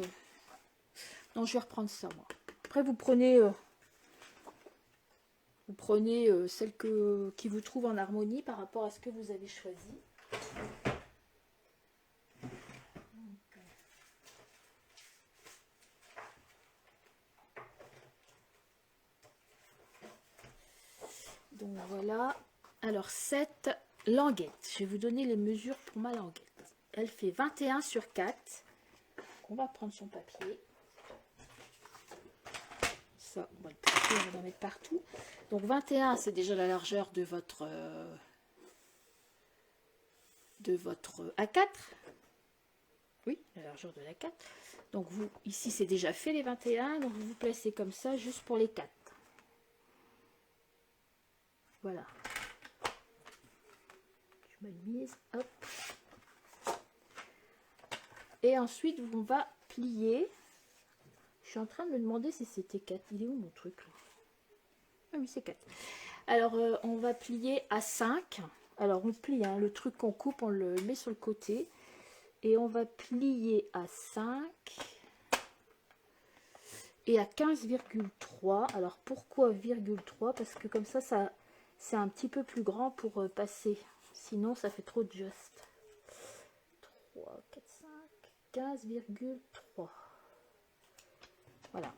non, je vais reprendre ça, moi. Après, vous prenez celle qui vous trouve en harmonie par rapport à ce que vous avez choisi. Donc voilà. Alors cette languette, je vais vous donner les mesures pour ma languette. Elle fait 21 sur 4. On va prendre son papier. Ça, on va le pousser, on va en mettre partout. Donc 21, c'est déjà la largeur de votre A4. Oui, la largeur de l'A4. Donc vous, ici c'est déjà fait les 21, donc vous vous placez comme ça juste pour les 4. Voilà. Je me mise, hop. Et ensuite, on va plier. Je suis en train de me demander si c'était 4. Il est où mon truc là? Ah oui, c'est 4. Alors, on va plier à 5. Alors, on plie, hein, le truc qu'on coupe, on le met sur le côté. Et on va plier à 5. Et à 15,3. Alors, pourquoi virgule 3? Parce que comme ça c'est un petit peu plus grand pour passer. Sinon, ça fait trop de just. 3, 4, 5, 15,3. Voilà.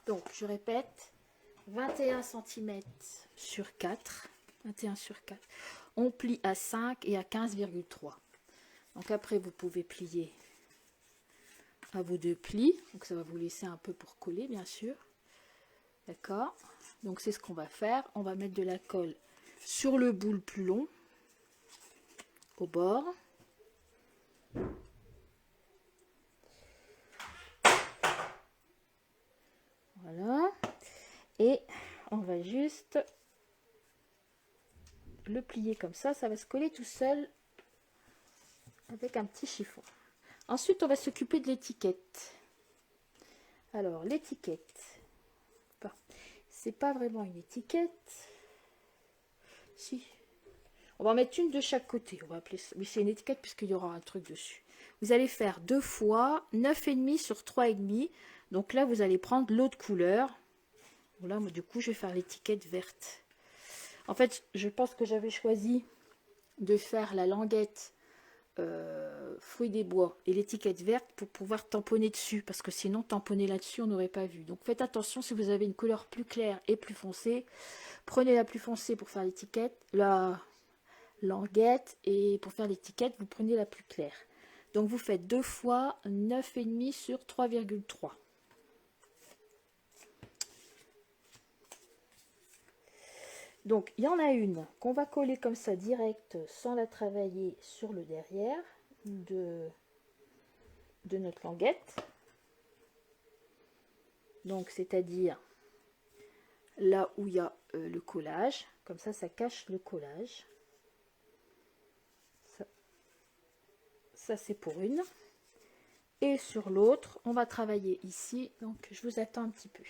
Donc, je répète, 21 cm sur 4. 21 sur 4. on plie à 5 et à 15,3. Donc après, vous pouvez plier à vos 2 plis. Donc ça va vous laisser un peu pour coller, bien sûr. D'accord? Donc c'est ce qu'on va faire. On va mettre de la colle sur le bout le plus long, au bord. Voilà. Et on va juste le plier comme ça. Ça va se coller tout seul avec un petit chiffon. Ensuite, on va s'occuper de l'étiquette. Alors, l'étiquette. Enfin, c'est pas vraiment une étiquette. Si. On va en mettre une de chaque côté. On va appeler ça. Mais c'est une étiquette puisqu'il y aura un truc dessus. Vous allez faire 2 fois 9,5 sur 3,5. Donc là, vous allez prendre l'autre couleur. Là, moi, du coup, je vais faire l'étiquette verte. En fait, je pense que j'avais choisi de faire la languette fruits des bois et l'étiquette verte pour pouvoir tamponner dessus, parce que sinon tamponner là-dessus on n'aurait pas vu. Donc faites attention, si vous avez une couleur plus claire et plus foncée, prenez la plus foncée pour faire l'étiquette, la languette, et pour faire l'étiquette vous prenez la plus claire. Donc vous faites 2 fois 9,5 sur 3,3. Donc il y en a une qu'on va coller comme ça direct sans la travailler sur le derrière de notre languette. Donc c'est-à-dire là où il y a le collage, comme ça cache le collage. Ça c'est pour une. Et sur l'autre, on va travailler ici. Donc je vous attends un petit peu.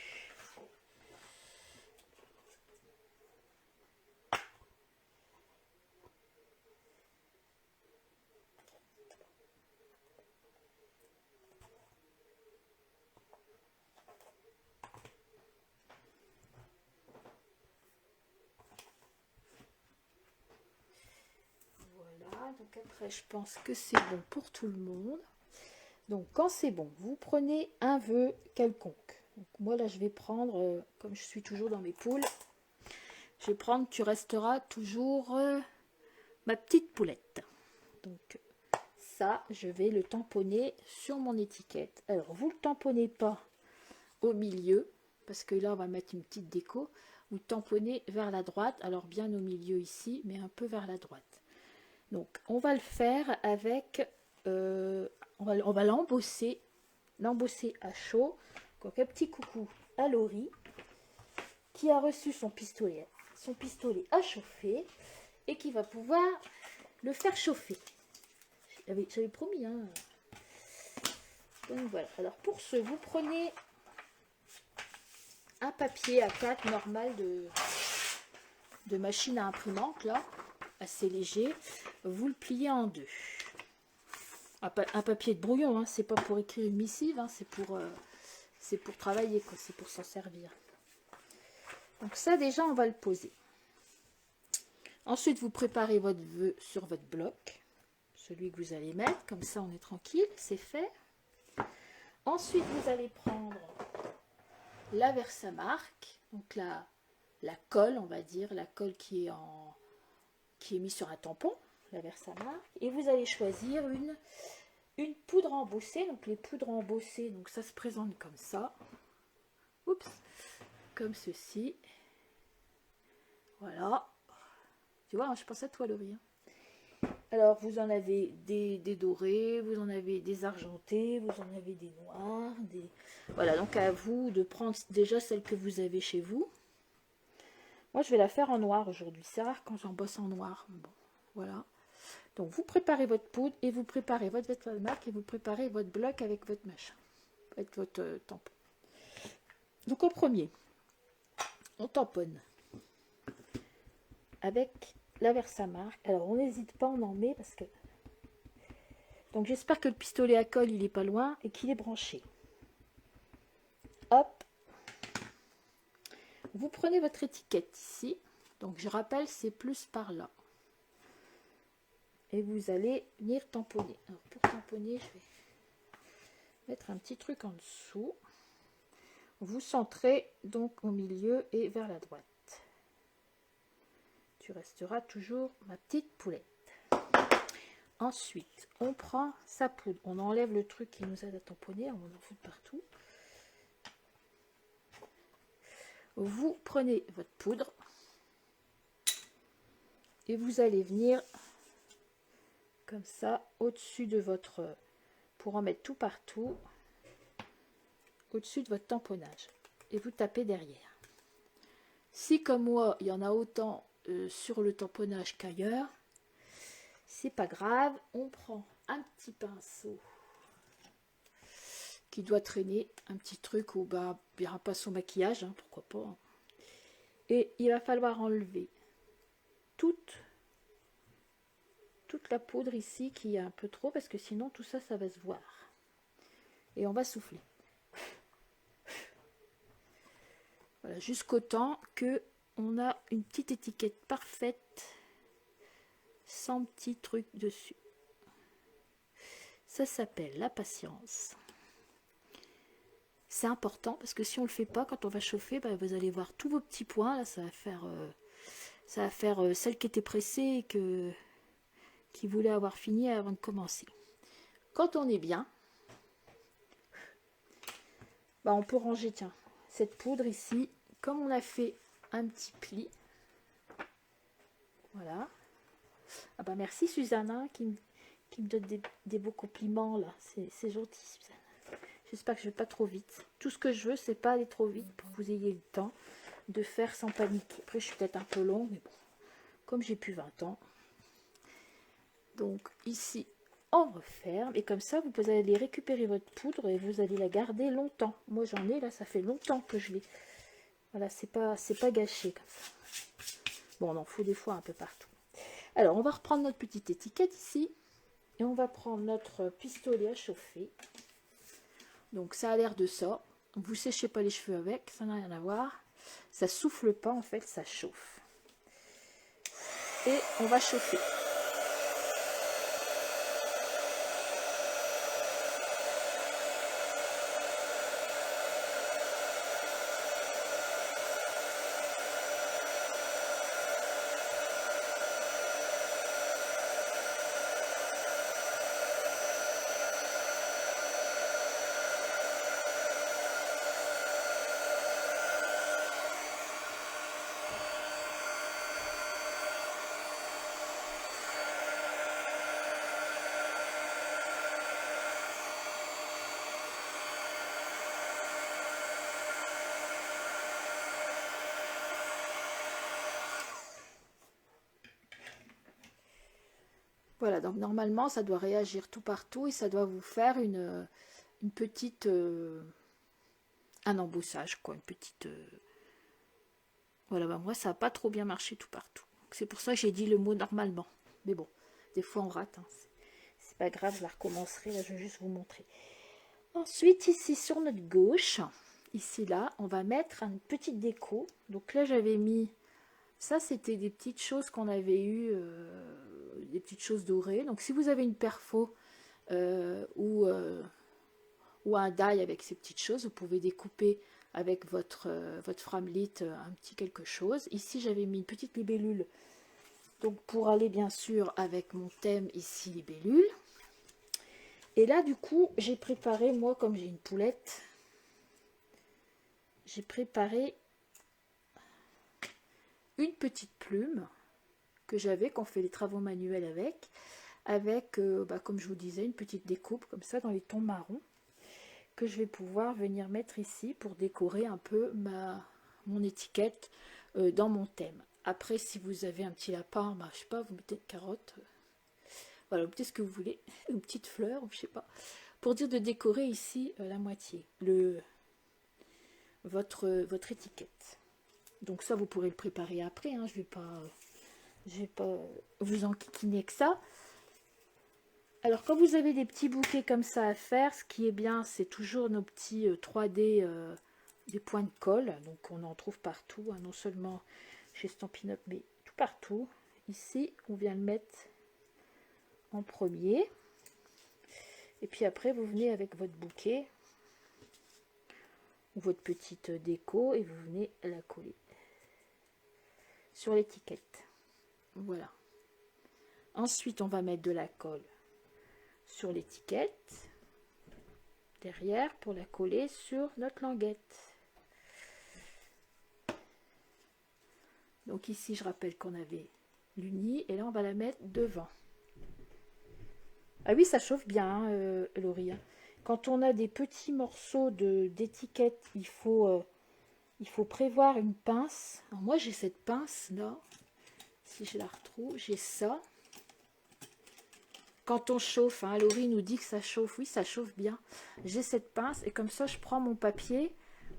Donc après je pense que c'est bon pour tout le monde. Donc quand c'est bon, vous prenez un vœu quelconque. Donc, moi là je vais prendre, comme je suis toujours dans mes poules, je vais prendre tu resteras toujours ma petite poulette. Donc ça je vais le tamponner sur mon étiquette. Alors vous le tamponnez pas au milieu, parce que là on va mettre une petite déco. Vous tamponnez vers la droite, alors bien au milieu ici, mais un peu vers la droite. Donc on va le faire avec, on va l'embosser à chaud. Donc un petit coucou à Laurie qui a reçu son pistolet à chauffer et qui va pouvoir le faire chauffer. J'avais promis, hein. Donc voilà. Alors pour ce, vous prenez un papier A4 normal de machine à imprimante là, assez léger. Vous le pliez en 2. Un papier de brouillon, hein, c'est pas pour écrire une missive, hein, c'est pour travailler, quoi, c'est pour s'en servir. Donc ça déjà on va le poser. Ensuite vous préparez votre vœu sur votre bloc, celui que vous allez mettre, comme ça on est tranquille, c'est fait. Ensuite vous allez prendre la Versamark, donc la colle, on va dire, la colle qui est mise sur un tampon, la Versamark, et vous allez choisir une poudre embossée. Donc les poudres embossées, donc ça se présente comme ça. Oups, comme ceci. Voilà. Tu vois, je pense à toi, Laurie. Alors, vous en avez des dorés, vous en avez des argentés, vous en avez des noirs. Voilà, donc à vous de prendre déjà celle que vous avez chez vous. Moi, je vais la faire en noir aujourd'hui. C'est rare quand j'embosse en noir. Bon, voilà. Donc, vous préparez votre poudre et vous préparez votre Versamark et vous préparez votre bloc avec votre machin, avec votre tampon. Donc, au premier, on tamponne avec la Versamark. Alors, on n'hésite pas, on en met parce que... Donc, j'espère que le pistolet à colle, il est pas loin et qu'il est branché. Hop. Vous prenez votre étiquette ici. Donc, je rappelle, c'est plus par là. Et vous allez venir tamponner. Alors, pour tamponner, je vais mettre un petit truc en dessous. Vous centrez donc au milieu et vers la droite. tu resteras toujours ma petite poulette. Ensuite, on prend sa poudre. On enlève le truc qui nous aide à tamponner. On en fout partout. Vous prenez votre poudre. Et vous allez venir comme ça au-dessus de votre... Pour en mettre tout partout. Au-dessus de votre tamponnage. Et vous tapez derrière. Si comme moi, il y en a autant sur le tamponnage qu'ailleurs, c'est pas grave, on prend un petit pinceau qui doit traîner, un petit truc où bah, il n'y aura pas son maquillage, hein, pourquoi pas. Hein. Et il va falloir enlever toute la poudre ici qui est un peu trop, parce que sinon tout ça, ça va se voir. Et on va souffler. Voilà, jusqu'au temps que on a une petite étiquette parfaite, sans petit truc dessus. Ça s'appelle la patience. C'est important parce que si on le fait pas, quand on va chauffer, bah, vous allez voir tous vos petits points. Là, ça va faire celle qui était pressée et qui voulait avoir fini avant de commencer. Quand on est bien, bah, on peut ranger, tiens, cette poudre ici, comme on a fait un petit pli. Voilà. Ah bah merci Suzanne hein, qui me donne des beaux compliments là. C'est gentil Suzanne. J'espère que je vais pas trop vite. Tout ce que je veux, c'est pas aller trop vite pour que vous ayez le temps de faire sans paniquer. Après, je suis peut-être un peu longue, mais bon, comme j'ai plus 20 ans. Donc ici, on referme. Et comme ça, vous pouvez aller récupérer votre poudre et vous allez la garder longtemps. Moi, j'en ai là, ça fait longtemps que je l'ai. Voilà, c'est pas gâché comme ça. Bon, on en fout des fois un peu partout. Alors, on va reprendre notre petite étiquette ici. Et on va prendre notre pistolet à chauffer. Donc, ça a l'air de ça. Vous séchez pas les cheveux avec, ça n'a rien à voir. Ça souffle pas, en fait, ça chauffe. Et on va chauffer. Voilà, donc normalement, ça doit réagir tout partout et ça doit vous faire une petite... un emboussage, quoi, une petite... Voilà, bah moi, ça n'a pas trop bien marché tout partout. C'est pour ça que j'ai dit le mot normalement. Mais bon, des fois, on rate. Hein. C'est pas grave, je la recommencerai. Là, je vais juste vous montrer. Ensuite, ici, sur notre gauche, ici, là, on va mettre une petite déco. Donc là, j'avais mis... Ça, c'était des petites choses qu'on avait eues, des petites choses dorées. Donc, si vous avez une perfo ou un die avec ces petites choses, vous pouvez découper avec votre framelit un petit quelque chose. Ici, j'avais mis une petite libellule. Donc, pour aller, bien sûr, avec mon thème, ici, libellule. Et là, du coup, j'ai préparé, moi, comme j'ai une poulette, j'ai préparé une petite plume que j'avais, qu'on fait les travaux manuels avec bah, comme je vous disais, une petite découpe comme ça dans les tons marrons que je vais pouvoir venir mettre ici pour décorer un peu mon étiquette dans mon thème. Après, si vous avez un petit lapin, bah, je sais pas, vous mettez une carotte, voilà, vous mettez ce que vous voulez, une petite fleur, je sais pas, pour dire de décorer ici la moitié, votre étiquette. Donc ça, vous pourrez le préparer après, hein, je vais pas vous enquiquiner que ça. Alors, quand vous avez des petits bouquets comme ça à faire, ce qui est bien, c'est toujours nos petits 3D, des points de colle. Donc, on en trouve partout, hein, non seulement chez Stampin' Up, mais tout partout. Ici, on vient le mettre en premier. Et puis après, vous venez avec votre bouquet ou votre petite déco et vous venez la coller sur l'étiquette. Voilà. Ensuite, on va mettre de la colle sur l'étiquette derrière pour la coller sur notre languette. Donc ici, je rappelle qu'on avait l'uni et là, on va la mettre devant. Ah oui, ça chauffe bien, hein, Laurie. Quand on a des petits morceaux d'étiquette, il faut prévoir une pince. Alors moi, j'ai cette pince là. Si je la retrouve, j'ai ça. Quand on chauffe, hein, Laurie nous dit que ça chauffe. Oui, ça chauffe bien. J'ai cette pince et comme ça, je prends mon papier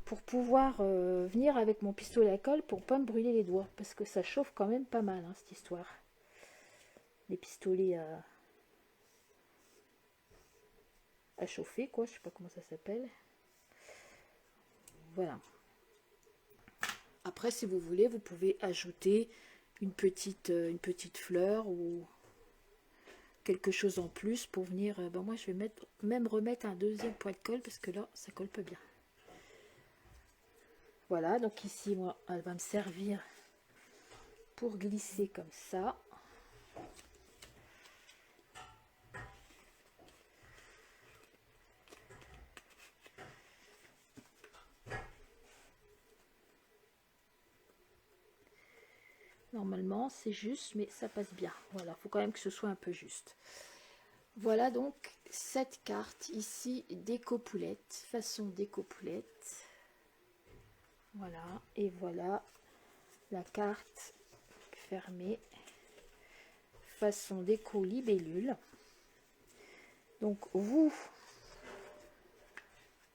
pour pouvoir venir avec mon pistolet à colle pour pas me brûler les doigts. Parce que ça chauffe quand même pas mal, hein, cette histoire. Les pistolets à chauffer, quoi. Je sais pas comment ça s'appelle. Voilà. Après, si vous voulez, vous pouvez ajouter une petite fleur ou quelque chose en plus pour venir. Ben moi, je vais même remettre un deuxième point de colle parce que là, ça colle pas bien. Voilà, donc ici, moi, elle va me servir pour glisser comme ça. Normalement, c'est juste, mais ça passe bien. Voilà, il faut quand même que ce soit un peu juste. Voilà donc cette carte ici, déco poulette, façon déco poulette. Voilà, et voilà la carte fermée, façon déco libellule. Donc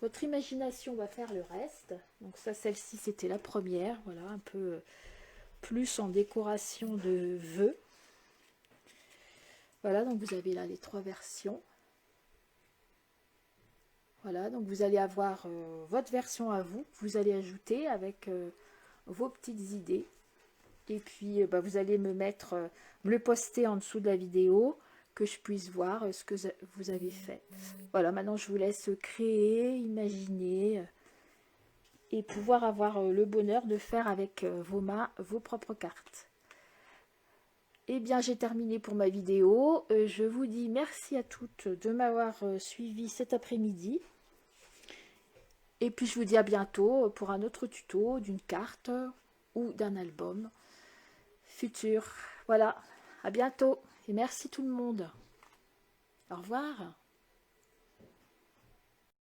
votre imagination va faire le reste. Donc ça, celle-ci, c'était la première. Voilà, un peu plus en décoration de vœux. Voilà, donc vous avez là les 3 versions. Voilà, donc vous allez avoir votre version à vous, que vous allez ajouter avec vos petites idées. Et puis, vous allez me le poster en dessous de la vidéo, que je puisse voir ce que vous avez fait. Voilà, maintenant je vous laisse créer, imaginer et pouvoir avoir le bonheur de faire avec vos mains vos propres cartes. Eh bien, j'ai terminé pour ma vidéo. Je vous dis merci à toutes de m'avoir suivi cet après-midi. Et puis, je vous dis à bientôt pour un autre tuto d'une carte ou d'un album futur. Voilà, à bientôt et merci tout le monde. Au revoir.